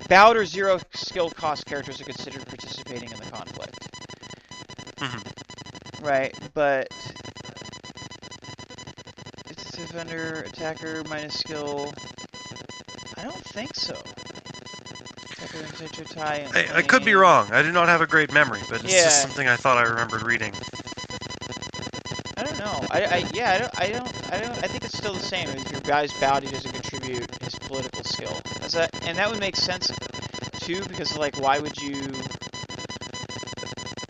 Speaker 1: Bowed or zero skill cost characters are considered participating in the conflict.
Speaker 2: Mm-hmm.
Speaker 1: Right, but it's a defender, attacker, minus skill. I don't think so. Attacker, tie,
Speaker 2: I could be wrong. I do not have a great memory, but it's just something I thought I remembered reading.
Speaker 1: I don't know. I think it's still the same. If your guy's bowed, he doesn't contribute his political skill. And that would make sense too, because like, why would you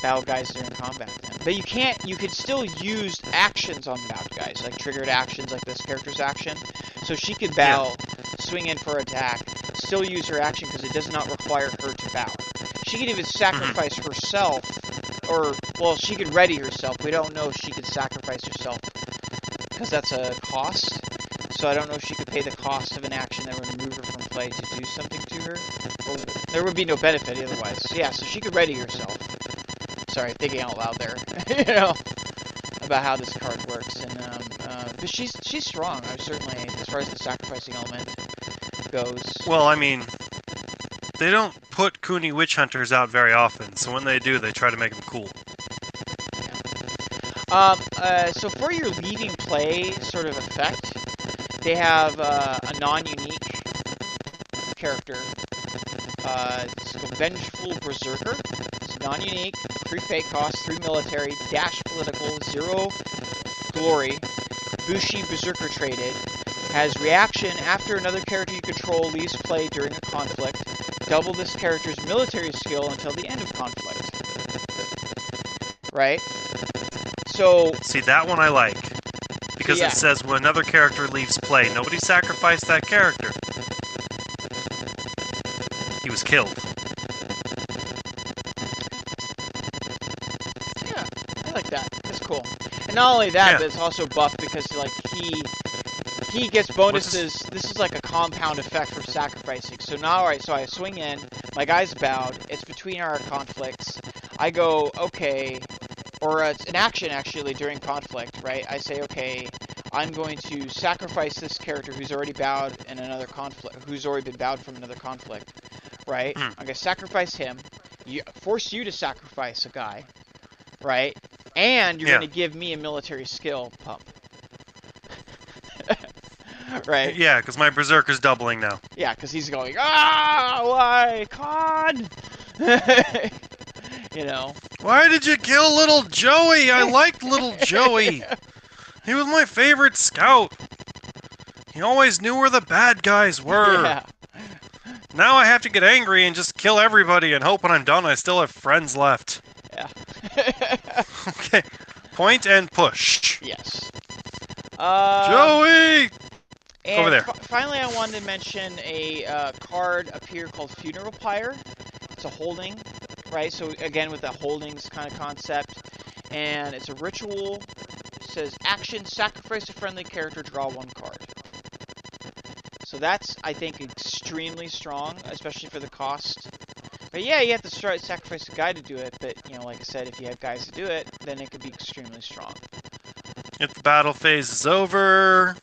Speaker 1: bow guys during combat then? But you can't. You could still use actions on bowed guys, like triggered actions, like this character's action. So she could bow, swing in for attack, still use her action because it does not require her to bow. She could even sacrifice herself. Or, well, she could ready herself. We don't know if she could sacrifice herself because that's a cost. So I don't know if she could pay the cost of an action that would remove her from play to do something to her. Well, there would be no benefit otherwise. Yeah, so she could ready herself. Sorry, thinking out loud there. You know, about how this card works. And but she's strong. Certainly, as far as the sacrificing element goes.
Speaker 2: Well, I mean, they don't put Cooney Witch Hunters out very often, so when they do, they try to make them cool.
Speaker 1: So for your leaving play sort of effect, they have a non-unique character. It's called Vengeful Berserker. It's non-unique, 3 fate cost, 3 military, dash political, 0 glory, Bushi Berserker traded. Has reaction after another character you control leaves play during a conflict. Double this character's military skill until the end of conflict. Right? So...
Speaker 2: See, that one I like. Because it says when another character leaves play, nobody sacrificed that character. He was killed.
Speaker 1: Yeah, I like that. That's cool. And not only that, but it's also buffed because, like, he gets bonuses. This is like a compound effect for sacrificing. So now, alright, so I swing in, my guy's bowed, it's between our conflicts. I go, okay, or it's an action actually during conflict, right? I say, okay, I'm going to sacrifice this character who's already bowed in another conflict, who's already been bowed from another conflict, right? I'm going to sacrifice him. force you to sacrifice a guy, right? And you're going to give me a military skill pump. Right?
Speaker 2: Yeah, because my Berserker's doubling now.
Speaker 1: Yeah, because he's going, why, Con? You know.
Speaker 2: Why did you kill little Joey? I liked little Joey. He was my favorite scout. He always knew where the bad guys were.
Speaker 1: Yeah.
Speaker 2: Now I have to get angry and just kill everybody and hope when I'm done I still have friends left.
Speaker 1: Yeah.
Speaker 2: Okay. Point and push.
Speaker 1: Yes.
Speaker 2: Joey!
Speaker 1: And
Speaker 2: over there.
Speaker 1: Finally, I wanted to mention a card up here called Funeral Pyre. It's a holding, right? So again, with the holdings kind of concept. And it's a ritual. It says, action, sacrifice a friendly character, draw 1 card. So that's, I think, extremely strong, especially for the cost. But yeah, you have to sacrifice a guy to do it, but, you know, like I said, if you have guys to do it, then it could be extremely strong.
Speaker 2: If the battle phase is over,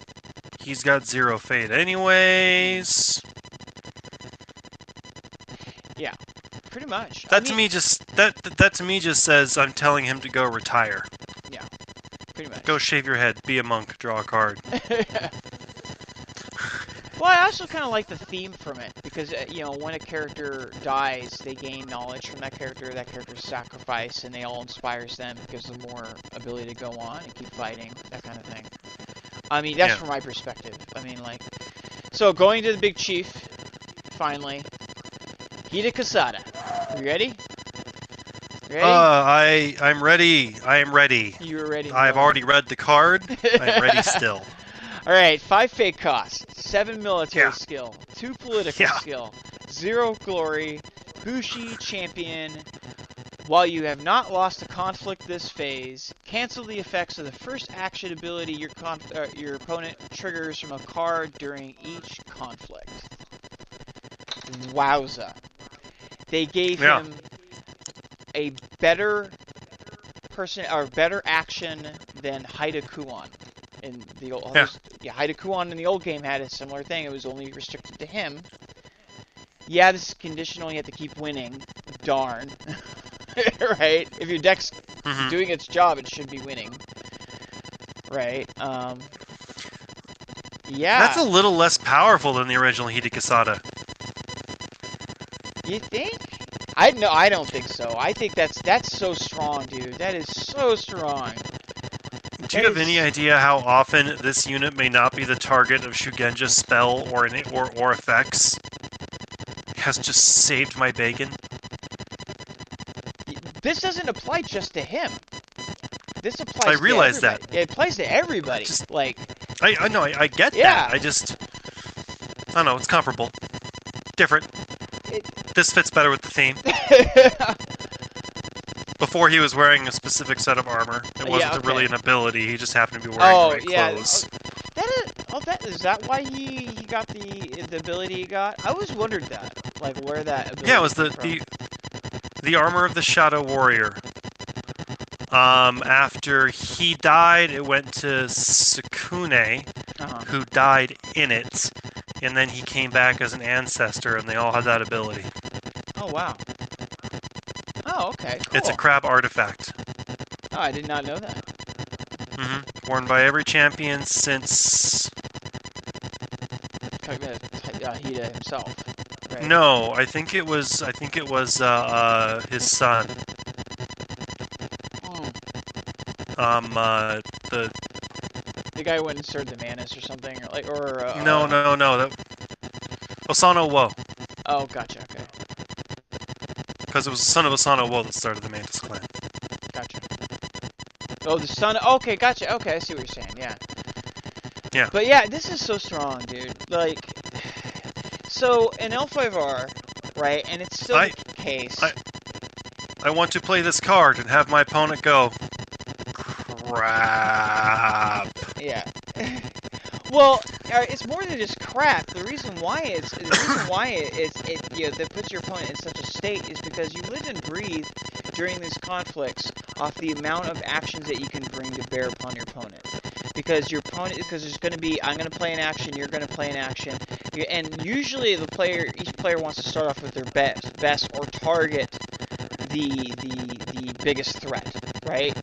Speaker 2: he's got 0 fate anyways.
Speaker 1: Yeah, pretty much.
Speaker 2: That to me just says I'm telling him to go retire.
Speaker 1: Yeah, pretty much.
Speaker 2: Go shave your head, be a monk, draw a card.
Speaker 1: Well, I also kind of like the theme from it, because, you know, when a character dies, they gain knowledge from that character's sacrifice, and they all inspires them, gives them more ability to go on and keep fighting, that kind of thing. I mean, that's from my perspective. I mean, like, so going to the big chief, finally, Hida Kasada. You ready? Ready?
Speaker 2: I'm ready. I am ready.
Speaker 1: You were ready.
Speaker 2: I've already read the card. I'm ready still.
Speaker 1: Alright, 5 fate cost, 7 military skill, 2 political skill, 0 glory, Bushi champion. While you have not lost a conflict this phase, cancel the effects of the first action ability your opponent triggers from a card during each conflict. Wowza. They gave him a better action than Haida Kuon. In the old, Haida Kuon in the old game had a similar thing. It was only restricted to him. Yeah, this is conditional. You have to keep winning. Darn. Right? If your deck's doing its job, it should be winning. Right? Yeah.
Speaker 2: That's a little less powerful than the original Hida Kasada.
Speaker 1: You think? I don't think so. I think that's so strong, dude. That is so strong.
Speaker 2: Do you have any idea how often this unit may not be the target of Shugenja's spell or effects? It has just saved my bacon.
Speaker 1: This doesn't apply just to him. This applies.
Speaker 2: I realize
Speaker 1: to everybody.
Speaker 2: that.
Speaker 1: It applies to everybody.
Speaker 2: I know. I get that. I don't know. It's comparable. Different. This fits better with the theme. Before he was wearing a specific set of armor. It wasn't really an ability. He just happened to be wearing the right clothes.
Speaker 1: Is that why he got the ability he got? I always wondered that, like where that ability.
Speaker 2: Yeah, it was the armor of the Shadow Warrior. After he died, it went to Sukune, who died in it, and then he came back as an ancestor, and they all had that ability.
Speaker 1: Oh wow. Oh, okay, cool.
Speaker 2: It's a crab artifact.
Speaker 1: Oh, I did not know that.
Speaker 2: Worn by every champion since...
Speaker 1: Hida himself. Right?
Speaker 2: No, I think it was his son.
Speaker 1: The guy who went and served the Manus or something, or
Speaker 2: no. That Osano Wo.
Speaker 1: Oh, gotcha. Okay.
Speaker 2: Because it was the son of Osano Wo that started the Mantis clan.
Speaker 1: Gotcha. Oh, the son. Okay, gotcha. Okay, I see what you're saying. Yeah.
Speaker 2: Yeah.
Speaker 1: But yeah, this is so strong, dude. Like, so in L5R, right, and it's still the case.
Speaker 2: I want to play this card and have my opponent go. Crap.
Speaker 1: Yeah. Well, it's more than just crap. The reason why that puts your opponent in such a state is because you live and breathe during these conflicts off the amount of actions that you can bring to bear upon your opponent. Because there's going to be, I'm going to play an action, you're going to play an action, and usually each player wants to start off with their best or target the biggest threat, right?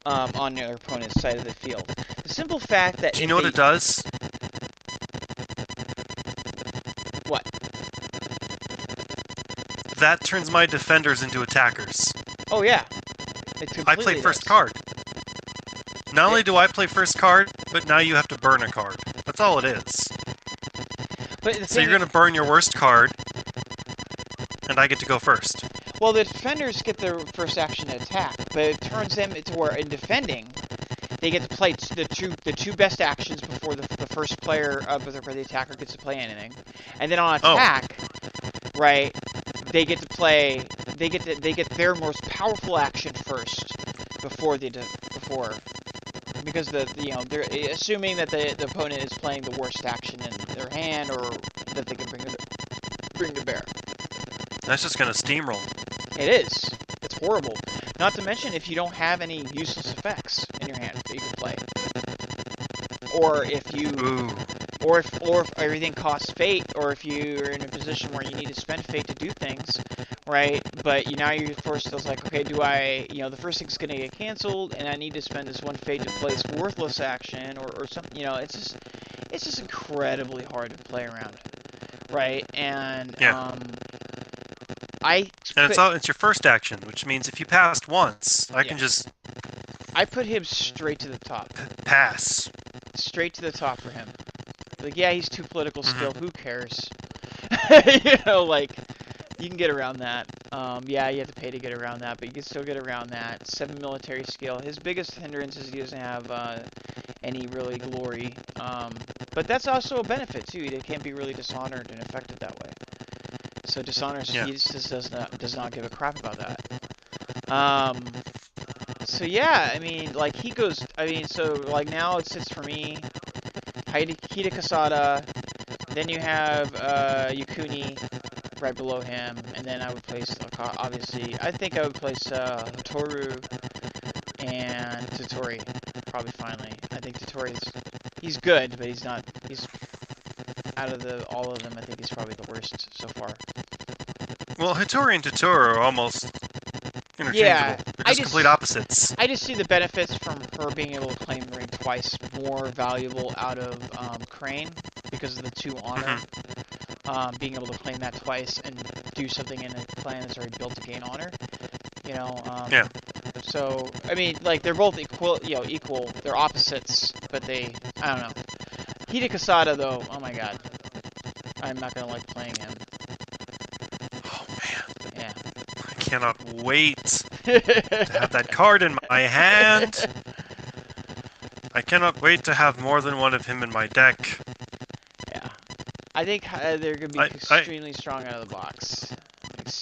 Speaker 1: On their opponent's side of the field. The simple fact that
Speaker 2: Do you know what it does?
Speaker 1: What?
Speaker 2: That turns my defenders into attackers.
Speaker 1: Oh yeah.
Speaker 2: I play first card. Not only do I play first card, but now you have to burn a card. That's all it is.
Speaker 1: But
Speaker 2: so you're going to burn your worst card, and I get to go first.
Speaker 1: Well, the defenders get their first action to attack, but it turns them into where in defending, they get to play the two best actions before the first player before the attacker gets to play anything, and then on attack, right? They get to play. They get their most powerful action first before because they're assuming that the opponent is playing the worst action in their hand or that they can bring to bear.
Speaker 2: That's just gonna steamroll.
Speaker 1: It is. It's horrible. Not to mention if you don't have any useless effects in your hand that you can play, or if you.
Speaker 2: Ooh.
Speaker 1: Or if everything costs fate, or if you're in a position where you need to spend fate to do things, right? But now you're forced to like, okay, do I, the first thing's gonna get canceled, and I need to spend this one fate to play this worthless action, or something. It's just incredibly hard to play around, right? And
Speaker 2: yeah. It's your first action, which means if you passed once, I can just.
Speaker 1: I put him straight to the top.
Speaker 2: Pass.
Speaker 1: Straight to the top for him. Like, yeah, he's too political skilled. Who cares? You can get around that. Yeah, you have to pay to get around that, but you can still get around that. 7 military skill. His biggest hindrance is he doesn't have any really glory. But that's also a benefit too. He can't be really dishonored and affected that way. So dishonor, he just does not give a crap about that. So yeah, he goes. Now it sits for me. Hida Kasada, then you have Yukuni right below him, and then I would place, obviously, I think I would place Hotoru and Tottori, probably finally. I think he's good, but he's out of all of them, I think he's probably the worst so far.
Speaker 2: Well, Hattori and Totoro are almost interchangeable.
Speaker 1: Yeah,
Speaker 2: they're just complete opposites.
Speaker 1: I just see the benefits from her being able to claim the ring twice more valuable out of Crane because of the 2 honor. Being able to claim that twice and do something in a plan that's already built to gain honor.
Speaker 2: Yeah.
Speaker 1: So, they're both equal, they're opposites, but I don't know. Hida Kasada, though, oh my god. I'm not gonna like playing him.
Speaker 2: Oh, man.
Speaker 1: Yeah.
Speaker 2: I cannot wait to have that card in my hand. I cannot wait to have more than one of him in my deck.
Speaker 1: Yeah. I think they're going to be extremely strong out of the box.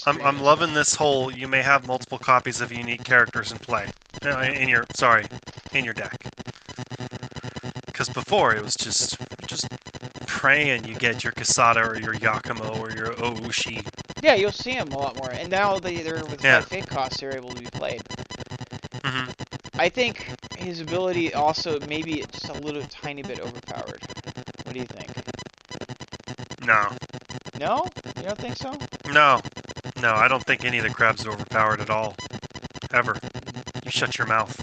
Speaker 2: I'm loving this whole, you may have multiple copies of unique characters in play. In your deck. Because before, it was just praying you get your Kasada or your Yakumo or your Oushi.
Speaker 1: Yeah, you'll see them a lot more. And now they're with 5 fate costs, they're able to be played.
Speaker 2: Mm-hmm.
Speaker 1: I think his ability also maybe just a little tiny bit overpowered. What do you think?
Speaker 2: No.
Speaker 1: No? You don't think so?
Speaker 2: No. No, I don't think any of the crabs are overpowered at all. Ever. You shut your mouth.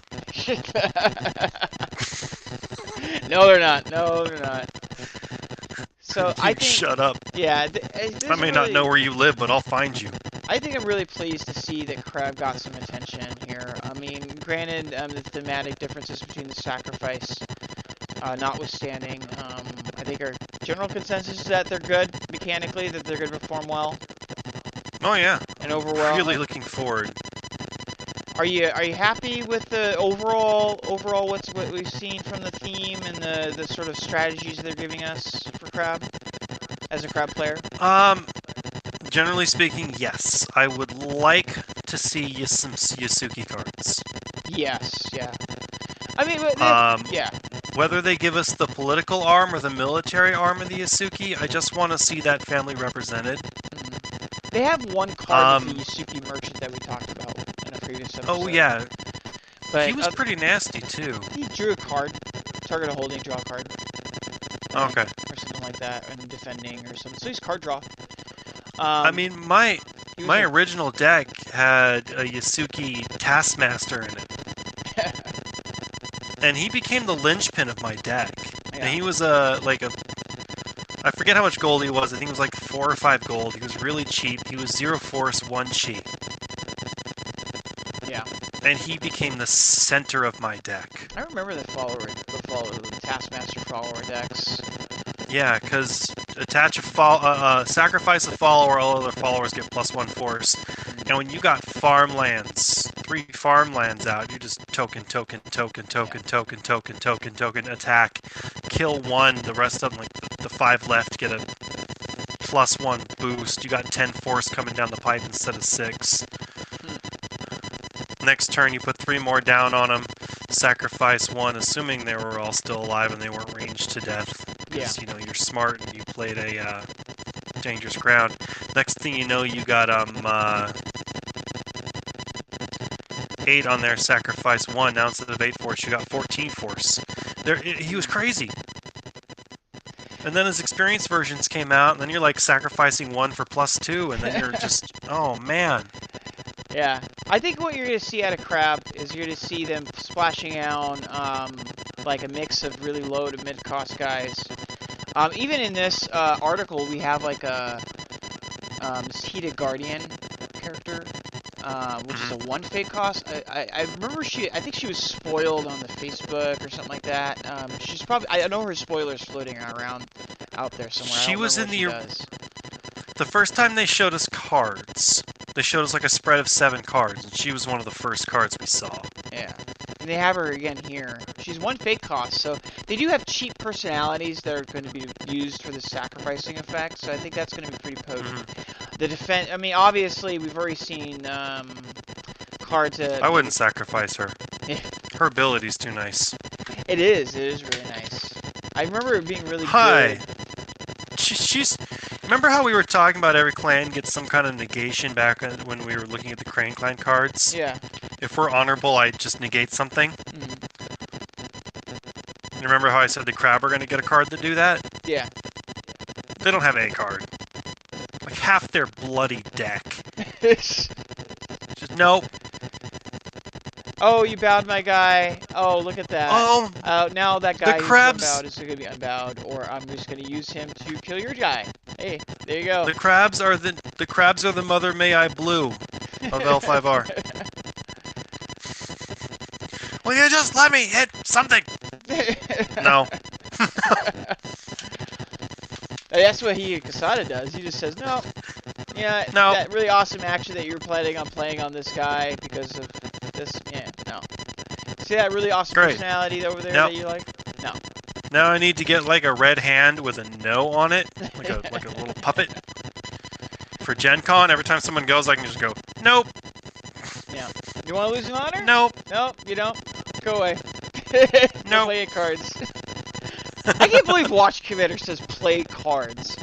Speaker 1: No, they're not. No, they're not. So I think.
Speaker 2: Shut up.
Speaker 1: Yeah.
Speaker 2: I may not know where you live, but I'll find you.
Speaker 1: I think I'm really pleased to see that Crab got some attention here. Granted, the thematic differences between the sacrifice, notwithstanding, I think our general consensus is that they're good mechanically, that they're going to perform well.
Speaker 2: Oh yeah.
Speaker 1: And overall,
Speaker 2: really looking forward.
Speaker 1: Are you happy with the overall what we've seen from the theme and the sort of strategies they're giving us for Crab as a Crab player?
Speaker 2: Generally speaking, yes. I would like to see some Yasuki cards.
Speaker 1: Yes, yeah. Yeah.
Speaker 2: Whether they give us the political arm or the military arm of the Yasuki, I just want to see that family represented.
Speaker 1: Mm-hmm. They have one card with the Yasuki merchant that we talked about in a previous episode.
Speaker 2: Oh, yeah.
Speaker 1: But
Speaker 2: he was pretty nasty, too.
Speaker 1: He drew a card. Target a holding, draw a card.
Speaker 2: Okay.
Speaker 1: Or something like that, and defending or something. So he's card draw.
Speaker 2: my My original deck had a Yasuki Taskmaster in it. And he became the linchpin of my deck. Yeah. And he was I forget how much gold he was. I think it was like 4 or 5 gold. He was really cheap. He was 0 force, 1 chi.
Speaker 1: Yeah.
Speaker 2: And he became the center of my deck.
Speaker 1: I remember the Taskmaster follower decks.
Speaker 2: Yeah, because sacrifice a follower, all other followers get +1 force. And when you got farmlands, 3 farmlands out, you just token, attack, kill 1, the rest of them, like the 5 left, get a +1 boost. You got 10 force coming down the pipe instead of 6. Next turn, you put 3 more down on them, sacrifice 1, assuming they were all still alive and they weren't ranged to death. Because, you know, you're smart and you played a dangerous ground. Next thing you know, you got 8 on there, sacrifice 1. Now instead of 8 force, you got 14 force. He was crazy. And then his experience versions came out, and then you're like sacrificing 1 for +2, and then you're just, oh man.
Speaker 1: Yeah, I think what you're going to see out of Crab is you're going to see them splashing out like a mix of really low to mid cost guys. Even in this article, we have like a Heated Guardian character, which is a 1 fake cost. I remember I think she was spoiled on the Facebook or something like that. She's probably, I know her spoilers floating around out there somewhere.
Speaker 2: She was in the first time they showed us cards. They showed us like a spread of 7 cards, and she was one of the first cards we saw.
Speaker 1: Yeah. And they have her again here. She's 1 fake cost, so they do have cheap personalities that are going to be used for the sacrificing effect, so I think that's going to be pretty potent. The defense, I mean, obviously, we've already seen cards that...
Speaker 2: I wouldn't sacrifice her. Her ability's too nice.
Speaker 1: It is really nice. I remember it being really
Speaker 2: good.
Speaker 1: Hi!
Speaker 2: She's... Remember how we were talking about every clan gets some kind of negation back when we were looking at the Crane Clan cards?
Speaker 1: Yeah.
Speaker 2: If we're honorable, I just negate something. You remember how I said the Crab are going to get a card to do that?
Speaker 1: Yeah.
Speaker 2: They don't have a card. Like half their bloody deck. Just nope.
Speaker 1: Oh, you bowed my guy. Oh, look at that.
Speaker 2: Oh,
Speaker 1: now that guy
Speaker 2: the crabs
Speaker 1: unbowed is going to be unbowed, or I'm just going to use him to kill your guy. Hey, there you go.
Speaker 2: The crabs are the Mother May I Blue of L5R. Will you just let me hit something? No.
Speaker 1: That's what Casada does. He just says, no. Yeah,
Speaker 2: no.
Speaker 1: That really awesome action that you were planning on playing on this guy because of this. Yeah, no. See that really awesome personality over there that you like? No.
Speaker 2: Now I need to get like a red hand with a no on it, like a little puppet. For Gen Con, every time someone goes, I can just go, nope.
Speaker 1: Yeah. You want to lose an honor?
Speaker 2: Nope.
Speaker 1: Nope, you don't. Go away.
Speaker 2: No.
Speaker 1: Play cards. I can't believe Watch Commander says play cards.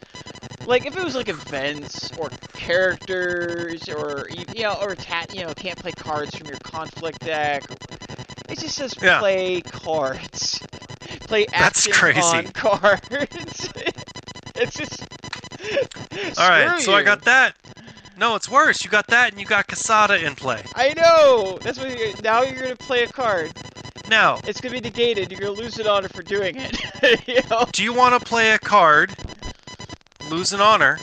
Speaker 1: Like, if it was like events or characters or can't play cards from your conflict deck. It just says play cards. Play action on cards. It's just.
Speaker 2: Alright, so I got that. No, it's worse. You got that and you got Casada in play.
Speaker 1: I know! That's what now you're gonna play a card.
Speaker 2: Now.
Speaker 1: It's gonna be negated. You're gonna lose an honor for doing it. You know?
Speaker 2: Do you want to play a card, lose an honor,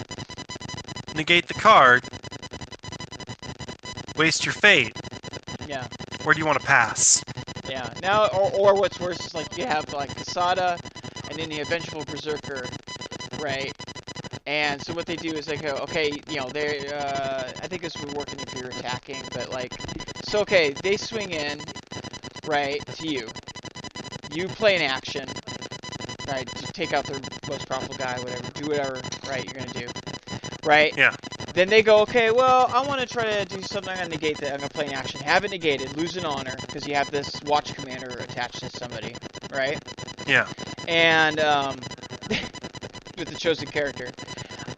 Speaker 2: negate the card, waste your fate?
Speaker 1: Yeah.
Speaker 2: Or do you want to pass?
Speaker 1: Yeah. Now, or what's worse is like you have like Casada, and then you have Vengeful Berserker, right? And so what they do is they go, okay, they I think this would work if you're attacking, but like, so okay, they swing in, right, to you. You play an action, right, to take out their most powerful guy, whatever, do whatever, right, you're gonna do, right?
Speaker 2: Yeah.
Speaker 1: Then they go, okay, well, I want to try to do something. I'm going to negate that. I'm going to play an action. Have it negated. Lose an honor because you have this Watch Commander attached to somebody, right?
Speaker 2: Yeah.
Speaker 1: And with the chosen character.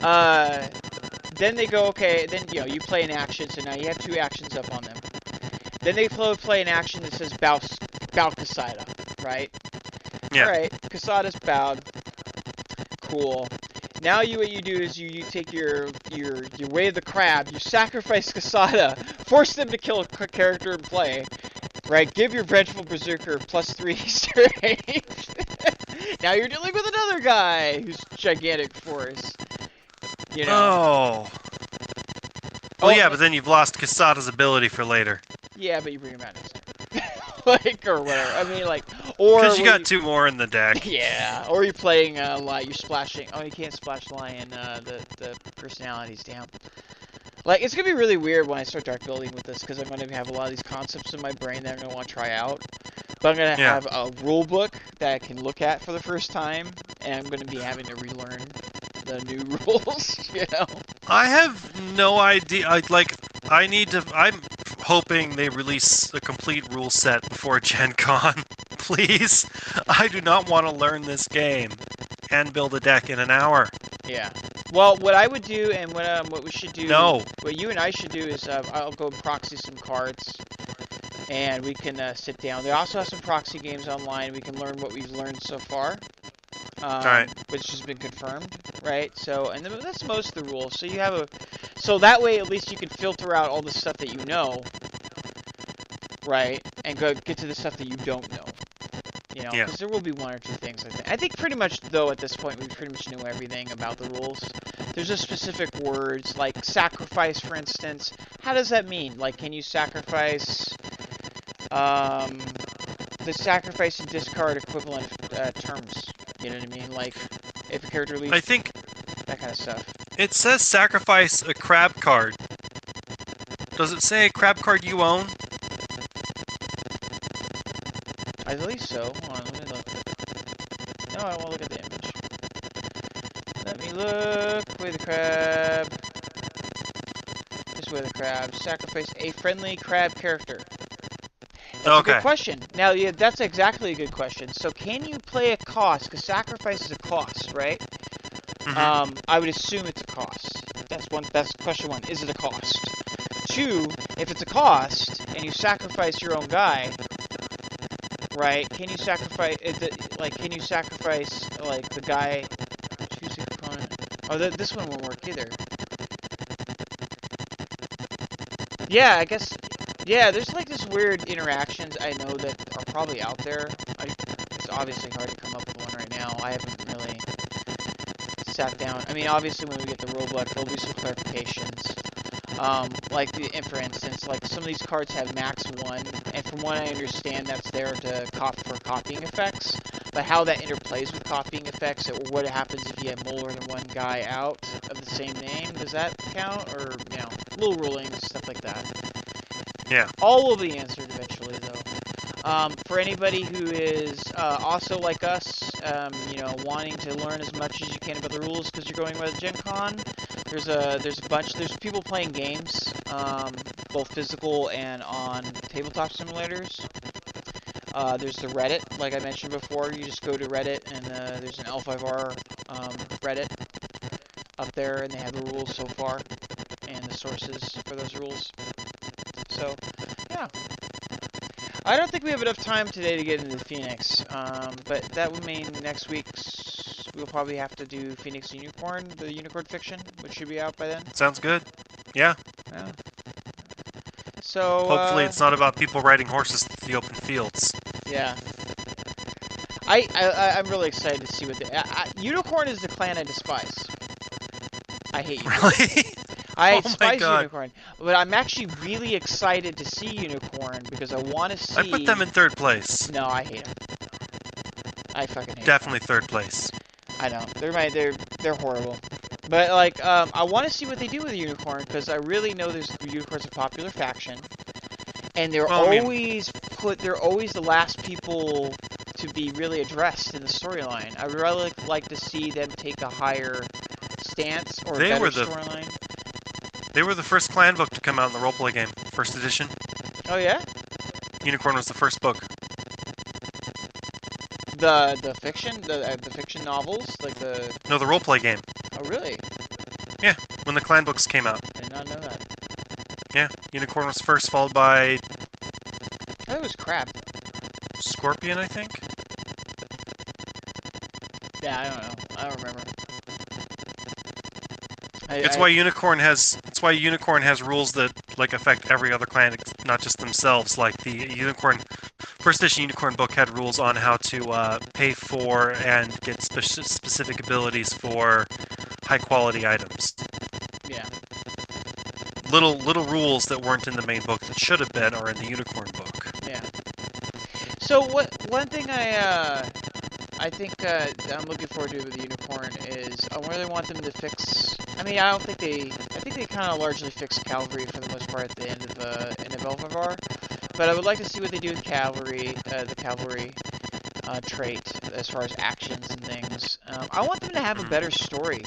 Speaker 1: Then they go, okay, then, you play an action. So now you have 2 actions up on them. Then they play an action that says bow Casada, right?
Speaker 2: Yeah.
Speaker 1: All right, Casada's bowed. Cool. Now what you do is you take your way of the crab, you sacrifice Kasada, force them to kill a character and play, right? Give your vengeful berserker +3 strength. Now you're dealing with another guy who's gigantic force. You know.
Speaker 2: Oh. Well, yeah, but then you've lost Kasada's ability for later.
Speaker 1: Yeah, but you bring him out next time. Like, or whatever. I mean, like, or...
Speaker 2: Because you got 2 more in the deck.
Speaker 1: Yeah, or you're playing, like, you're splashing... Oh, you can't splash Lion, the personalities, damn. Like, it's gonna be really weird when I start dark building with this, because I'm gonna have a lot of these concepts in my brain that I'm gonna want to try out. But I'm gonna have a rule book that I can look at for the first time, and I'm gonna be having to relearn the new rules, you know?
Speaker 2: I have no idea. I'm hoping they release a complete rule set before Gen Con. Please. I do not want to learn this game and build a deck in an hour.
Speaker 1: Yeah. Well, what I would do, and what we should do...
Speaker 2: No.
Speaker 1: What you and I should do is, I'll go proxy some cards, and we can sit down. They also have some proxy games online. We can learn what we've learned so far.
Speaker 2: Alright.
Speaker 1: Which has been confirmed, right? So, and then that's most of the rules. So you have so that way at least you can filter out all the stuff that you know, right? And get to the stuff that you don't know. You know, because there will be 1 or 2 things, I think. I think pretty much, though, at this point, we pretty much know everything about the rules. There's just specific words, like sacrifice, for instance. How does that mean? Like, can you sacrifice, the sacrifice and discard equivalent terms? You know what I mean? Like, if a character leaves...
Speaker 2: I think...
Speaker 1: That kind of stuff.
Speaker 2: It says sacrifice a crab card. Does it say a crab card you own?
Speaker 1: I believe so. Hold on, let me look. No, I won't look at the image. Let me look. Way the crab. Just way the crab. Sacrifice a friendly crab character. That's a good question. Now, yeah, that's exactly a good question. So, can you play a cost? Because sacrifice is a cost, right?
Speaker 2: Mm-hmm.
Speaker 1: I would assume it's a cost. That's question 1. Is it a cost? 2, if it's a cost and you sacrifice your own guy, right? Can you sacrifice Can you sacrifice like the guy? Choose a component. Oh, this one won't work either. Yeah, I guess. Yeah, there's like this weird interactions I know that are probably out there. It's obviously hard to come up with one right now. I haven't really sat down. I mean, obviously when we get the rulebook, there'll be some clarifications. Like, for instance, like some of these cards have max 1, and from what I understand, that's there to for copying effects. But how that interplays with copying effects, or what happens if you have more than 1 guy out of the same name, does that count? Or, you know, little rulings, stuff like that.
Speaker 2: Yeah.
Speaker 1: All will be answered eventually, though. For anybody who is also like us, you know, wanting to learn as much as you can about the rules because you're going with Gen Con, there's a bunch. There's people playing games, both physical and on tabletop simulators. There's the Reddit, like I mentioned before. You just go to Reddit, and there's an L5R Reddit up there, and they have the rules so far and the sources for those rules. So, yeah. I don't think we have enough time today to get into Phoenix, but that would mean next week's we'll probably have to do Phoenix Unicorn, the Unicorn fiction, which should be out by then.
Speaker 2: Sounds good. Yeah.
Speaker 1: Yeah. So
Speaker 2: hopefully it's not about people riding horses through the open fields.
Speaker 1: Yeah. I'm really excited to see what Unicorn is the clan I despise. I hate Unicorn.
Speaker 2: Really?
Speaker 1: I despise Unicorn, but I'm actually really excited to see Unicorn because I want to see...
Speaker 2: I put them in 3rd place.
Speaker 1: No, I hate them. I fucking hate
Speaker 2: Definitely
Speaker 1: them.
Speaker 2: 3rd place.
Speaker 1: I know. They're horrible. But, like, I want to see what they do with the Unicorn because I really know the Unicorn's a popular faction. And they're always the last people to be really addressed in the storyline. I would really like to see them take a higher stance or a better storyline.
Speaker 2: They were the first clan book to come out in the roleplay game, 1st edition.
Speaker 1: Oh yeah?
Speaker 2: Unicorn was the first book.
Speaker 1: The fiction, the fiction novels, like the.
Speaker 2: No, the roleplay game.
Speaker 1: Oh really?
Speaker 2: Yeah, when the clan books came out.
Speaker 1: I did not know that.
Speaker 2: Yeah, Unicorn was first, followed by.
Speaker 1: I thought it was Crab.
Speaker 2: Scorpion, I think.
Speaker 1: Yeah, I don't know. I don't remember.
Speaker 2: It's why Unicorn has rules that like affect every other clan, not just themselves. Like the Unicorn first edition Unicorn book had rules on how to pay for and get specific abilities for high quality items.
Speaker 1: Yeah.
Speaker 2: Little rules that weren't in the main book that should have been are in the Unicorn book.
Speaker 1: Yeah. So one thing I think I'm looking forward to with the Unicorn is I really want them to fix. I mean, I think they kind of largely fixed Cavalry for the most part at the end of L5R, but I would like to see what they do with Cavalry, the Cavalry trait as far as actions and things. I want them to have a better story.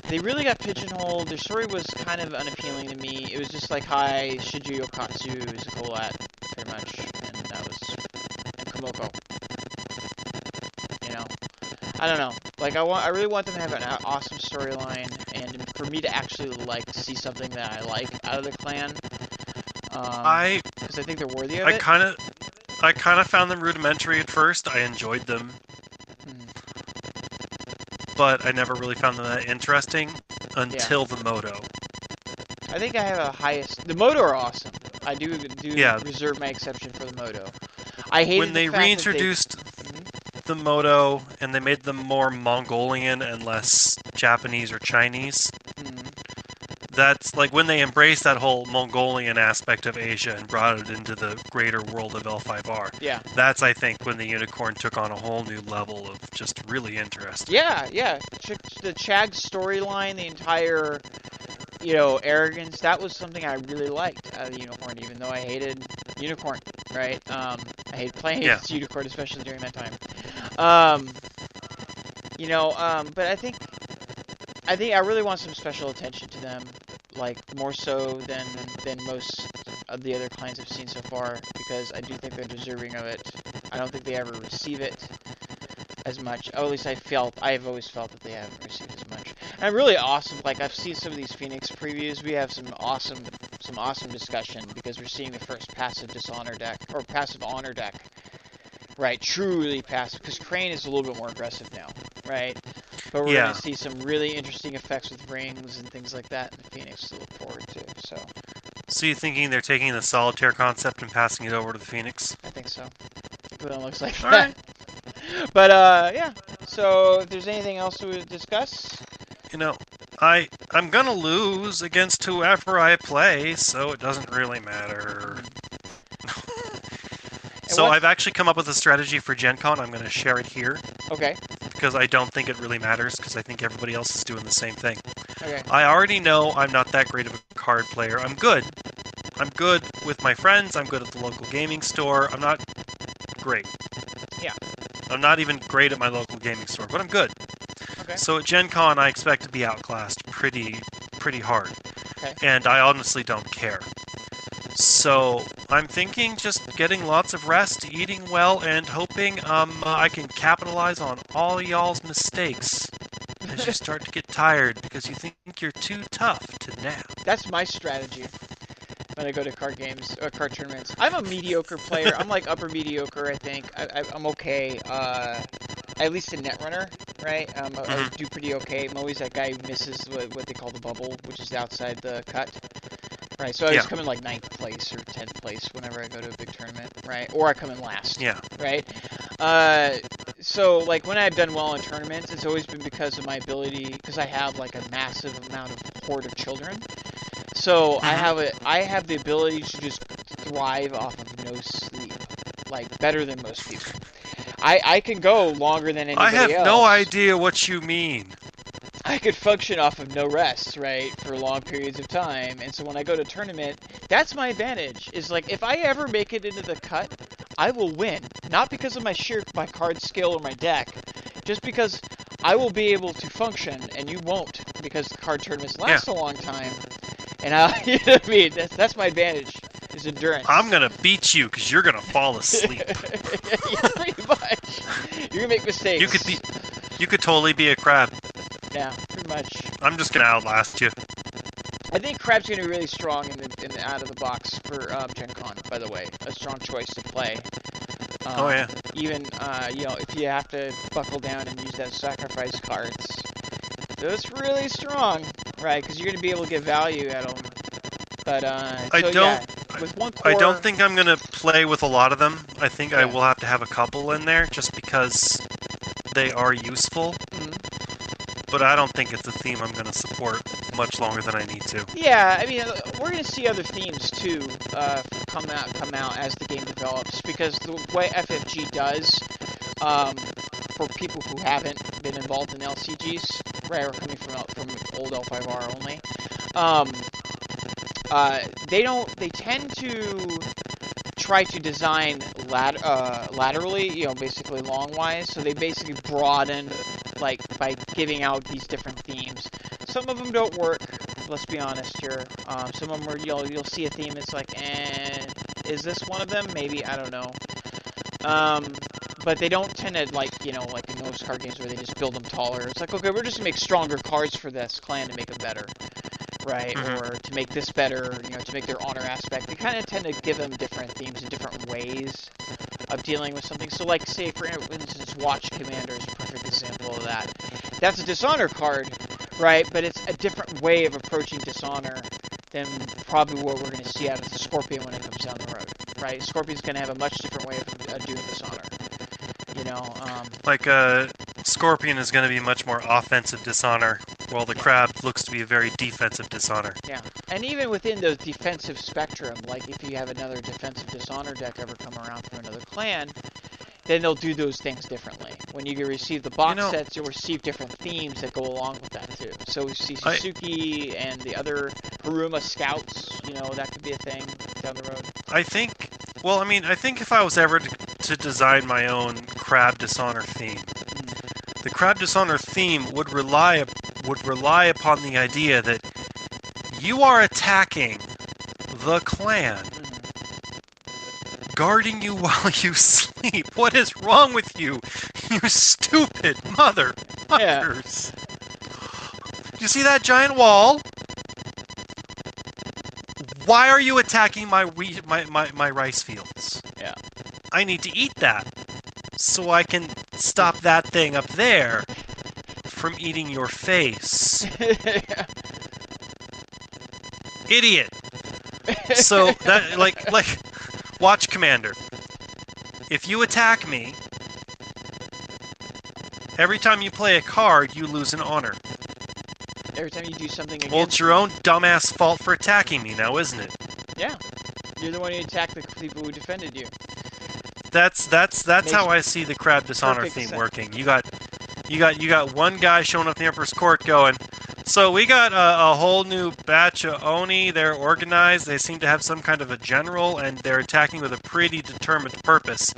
Speaker 1: They really got pigeonholed. Their story was kind of unappealing to me. It was just like, hi, Shiju Yokatsu is a Kolat, pretty much, and that was Komoko. You know, I don't know. Like, I really want them to have an awesome storyline, and for me to actually like see something that I like out of the clan. Because I think they're worthy of it.
Speaker 2: I kind of found them rudimentary at first. I enjoyed them. But I never really found them that interesting until the Moto.
Speaker 1: I think I have a highest... The Moto are awesome. I do reserve my exception for the Moto. I hated
Speaker 2: when they reintroduced the Moto and they made them more Mongolian and less Japanese or Chinese. That's like when they embraced that whole Mongolian aspect of Asia and brought it into the greater world of L5R.
Speaker 1: Yeah.
Speaker 2: That's, I think, when the Unicorn took on a whole new level of just really interesting.
Speaker 1: Yeah. The Chag storyline, the entire, arrogance, that was something I really liked out of the Unicorn, even though I hated Unicorn, right? I hated playing against Unicorn, especially during that time. But I think I really want some special attention to them, like more so than most of the other clans I've seen so far, because I do think they're deserving of it. I don't think they ever receive it as much. Or at least I've always felt that they haven't received as much. And really awesome. Like, I've seen some of these Phoenix previews. We have some awesome discussion because we're seeing the first passive dishonor deck or passive honor deck. Right, truly passive, because Crane is a little bit more aggressive now, right? But we're going to see some really interesting effects with rings and things like that in the Phoenix to look forward to, So
Speaker 2: you're thinking they're taking the Solitaire concept and passing it over to the Phoenix?
Speaker 1: I think so. It looks like that. Right. But, yeah. So, if there's anything else to discuss?
Speaker 2: I'm going to lose against whoever I play, so it doesn't really matter. So I've actually come up with a strategy for Gen Con. I'm going to share it here.
Speaker 1: Okay.
Speaker 2: Because I don't think it really matters, because I think everybody else is doing the same thing.
Speaker 1: Okay.
Speaker 2: I already know I'm not that great of a card player. I'm good. I'm good with my friends. I'm good at the local gaming store. I'm not great.
Speaker 1: Yeah.
Speaker 2: I'm not even great at my local gaming store, but I'm good.
Speaker 1: Okay.
Speaker 2: So at Gen Con, I expect to be outclassed pretty hard.
Speaker 1: Okay.
Speaker 2: And I honestly don't care. So I'm thinking just getting lots of rest, eating well, and hoping I can capitalize on all y'all's mistakes as you start to get tired because you think you're too tough to nap.
Speaker 1: That's my strategy when I go to card games or card tournaments. I'm a mediocre player. I'm like upper mediocre, I think. I'm okay. At least in Netrunner, right? I do pretty okay. I'm always that guy who misses what they call the bubble, which is outside the cut. Right, so I always come in like 9th place or 10th place whenever I go to a big tournament, right? Or I come in last, right? So, like, when I've done well in tournaments, it's always been because of my ability, because I have, like, a massive amount of horde of children. So, I have the ability to just thrive off of no sleep, like, better than most people. I can go longer than anybody else.
Speaker 2: I have no idea what you mean.
Speaker 1: I could function off of no rest, right, for long periods of time. And so when I go to tournament, that's my advantage. Is like, if I ever make it into the cut, I will win. Not because of my card skill or my deck, just because I will be able to function and you won't, because the card tournaments last a long time. And you know what I mean? That's my advantage, is endurance.
Speaker 2: I'm gonna beat you because you're gonna fall asleep.
Speaker 1: Yeah, pretty much. You're gonna make mistakes.
Speaker 2: You could totally be a crab.
Speaker 1: Yeah, pretty much.
Speaker 2: I'm just gonna outlast you.
Speaker 1: I think Crab's gonna be really strong in the out of the box for Gen Con. By the way, a strong choice to play. Even if you have to buckle down and use those sacrifice cards, That's really strong, right? Because you're going to be able to get value at them. But with one core,
Speaker 2: I don't think I'm gonna play with a lot of them. I think I will have to have a couple in there just because they are useful. But I don't think it's a theme I'm gonna support much longer than I need to.
Speaker 1: Yeah, I mean, we're gonna see other themes too come out as the game develops, because the way FFG does, for people who haven't been involved in LCGs, right, or coming from old L5R only, they tend to try to design laterally, basically long-wise, so they basically broaden, like, by giving out these different themes. Some of them don't work, let's be honest here. Some of them are, you'll see a theme, it's like, is this one of them? Maybe, I don't know. But they don't tend to, like in most card games where they just build them taller. It's like, okay, we're just going to make stronger cards for this clan to make them better. Right, or to make this better, to make their honor aspect. They kind of tend to give them different themes and different ways of dealing with something. So, like, say, for instance, Watch Commander is a perfect example of that. That's a dishonor card, right? But it's a different way of approaching dishonor than probably what we're going to see out of the Scorpion when it comes down the road, right? Scorpion's going to have a much different way of doing dishonor.
Speaker 2: Scorpion is going to be much more offensive dishonor, while the Crab looks to be a very defensive dishonor.
Speaker 1: Yeah, and even within the defensive spectrum, like if you have another defensive dishonor deck ever come around from another clan, then they'll do those things differently. When you receive the box sets, you'll receive different themes that go along with that too. So we see Suzuki and the other Haruma Scouts, that could be a thing down the road.
Speaker 2: I think if I was ever to design my own Crab Dishonor theme, the Crab Dishonor theme would rely upon the idea that you are attacking the clan, guarding you while you sleep. What is wrong with you, you stupid motherfuckers? Yeah. You see that giant wall? Why are you attacking my rice fields?
Speaker 1: Yeah.
Speaker 2: I need to eat that so I can stop that thing up there from eating your face. Idiot. So that like Watch Commander. If you attack me, every time you play a card, you lose an honor.
Speaker 1: Every time you do something against
Speaker 2: Well, it's your own dumbass fault for attacking me now, isn't it?
Speaker 1: Yeah. You're the one who attacked the people who defended you.
Speaker 2: That's how I see the Crab Dishonor theme working. You got one guy showing up in the Emperor's Court going, so we got a whole new batch of Oni. They're organized. They seem to have some kind of a general, and they're attacking with a pretty determined purpose.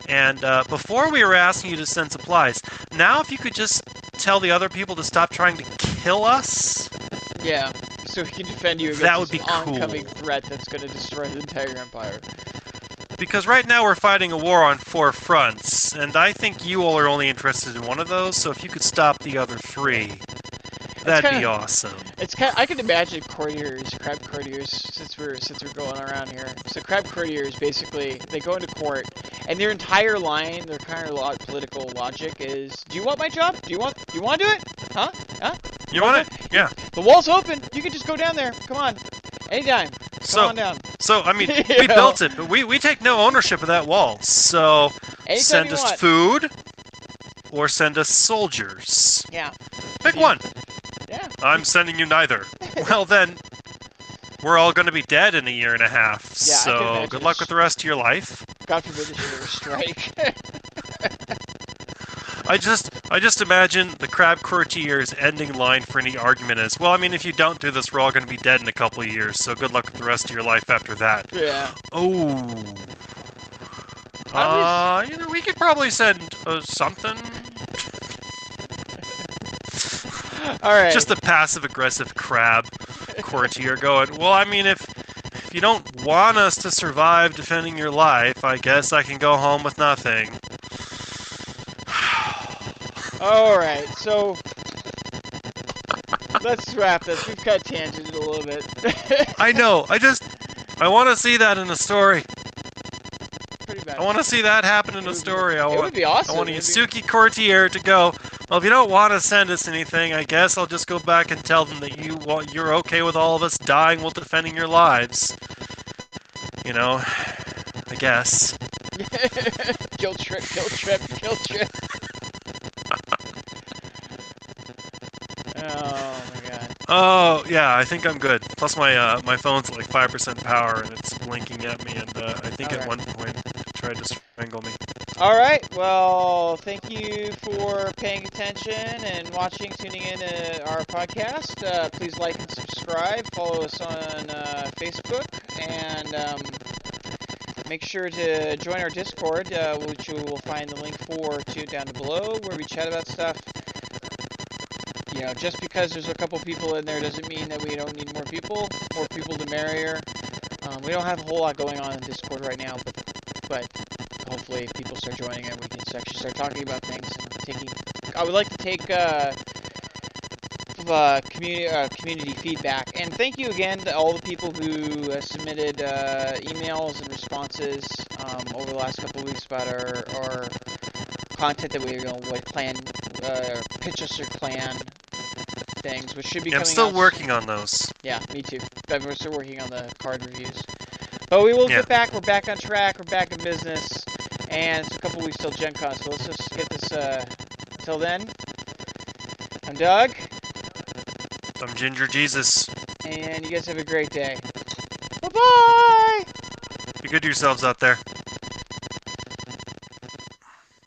Speaker 2: And before we were asking you to send supplies. Now if you could just tell the other people to stop trying to kill us.
Speaker 1: Yeah, so we can defend you against this oncoming threat that's going to destroy the entire empire.
Speaker 2: Because right now we're fighting a war on 4 fronts, and I think you all are only interested in one of those, so if you could stop the other 3, that'd be awesome.
Speaker 1: I can imagine courtiers, crab courtiers, since we're going around here. So crab courtiers, basically, they go into court, and their entire line, their kind of political logic is, do you want my job? Do you want to do it? Huh?
Speaker 2: You want it? Yeah.
Speaker 1: The wall's open. You can just go down there. Come on. Anytime. Come on down.
Speaker 2: So, I mean, we built it, but we take no ownership of that wall. So, send us food, or send us soldiers.
Speaker 1: Yeah.
Speaker 2: Pick one.
Speaker 1: Yeah.
Speaker 2: I'm sending you neither. Well, then, we're all going to be dead in a year and a half. Yeah, so, good luck with the rest of your life.
Speaker 1: God forbid there was a strike.
Speaker 2: I just imagine the crab courtier's ending line for any argument is, well, I mean, if you don't do this, we're all going to be dead in a couple of years, so good luck with the rest of your life after that.
Speaker 1: Yeah.
Speaker 2: Oh. We could probably send something.
Speaker 1: All right.
Speaker 2: Just the passive-aggressive crab courtier going, well, I mean, if you don't want us to survive defending your life, I guess I can go home with nothing.
Speaker 1: Alright, so let's wrap this. We've got tangented a little bit.
Speaker 2: I know. I want to see that in a story.
Speaker 1: Pretty bad.
Speaker 2: I want to see that happen in a story.
Speaker 1: It would be awesome.
Speaker 2: I want a Yasuki courtier to go, Well, if you don't want to send us anything, I guess I'll just go back and tell them that you're okay with all of us dying while defending your lives. You know, I guess.
Speaker 1: Guilt trip, guilt trip, guilt trip. Oh my god.
Speaker 2: Oh yeah, I think I'm good. Plus my phone's at like 5% power and it's blinking at me, and I think at one point it tried to strangle me.
Speaker 1: All right. Well, thank you for paying attention and watching, tuning in to our podcast. Please like and subscribe. Follow us on Facebook, and make sure to join our Discord, which you will find the link for down below, where we chat about stuff. You know, just because there's a couple people in there doesn't mean that we don't need more people. More people the merrier. We don't have a whole lot going on in Discord right now, but hopefully if people start joining it, we can actually start talking about things and taking. I would like to take community feedback, and thank you again to all the people who submitted emails and responses over the last couple of weeks about our content that we plan, pitch us or plan things, which should be coming out.
Speaker 2: I'm still working on those.
Speaker 1: Yeah, me too. But we're still working on the card reviews. But we will get back. We're back on track. We're back in business. And it's a couple weeks till Gen Con, so let's just get this, until then. I'm Doug.
Speaker 2: I'm Ginger Jesus.
Speaker 1: And you guys have a great day. Bye-bye!
Speaker 2: Be good to yourselves out there.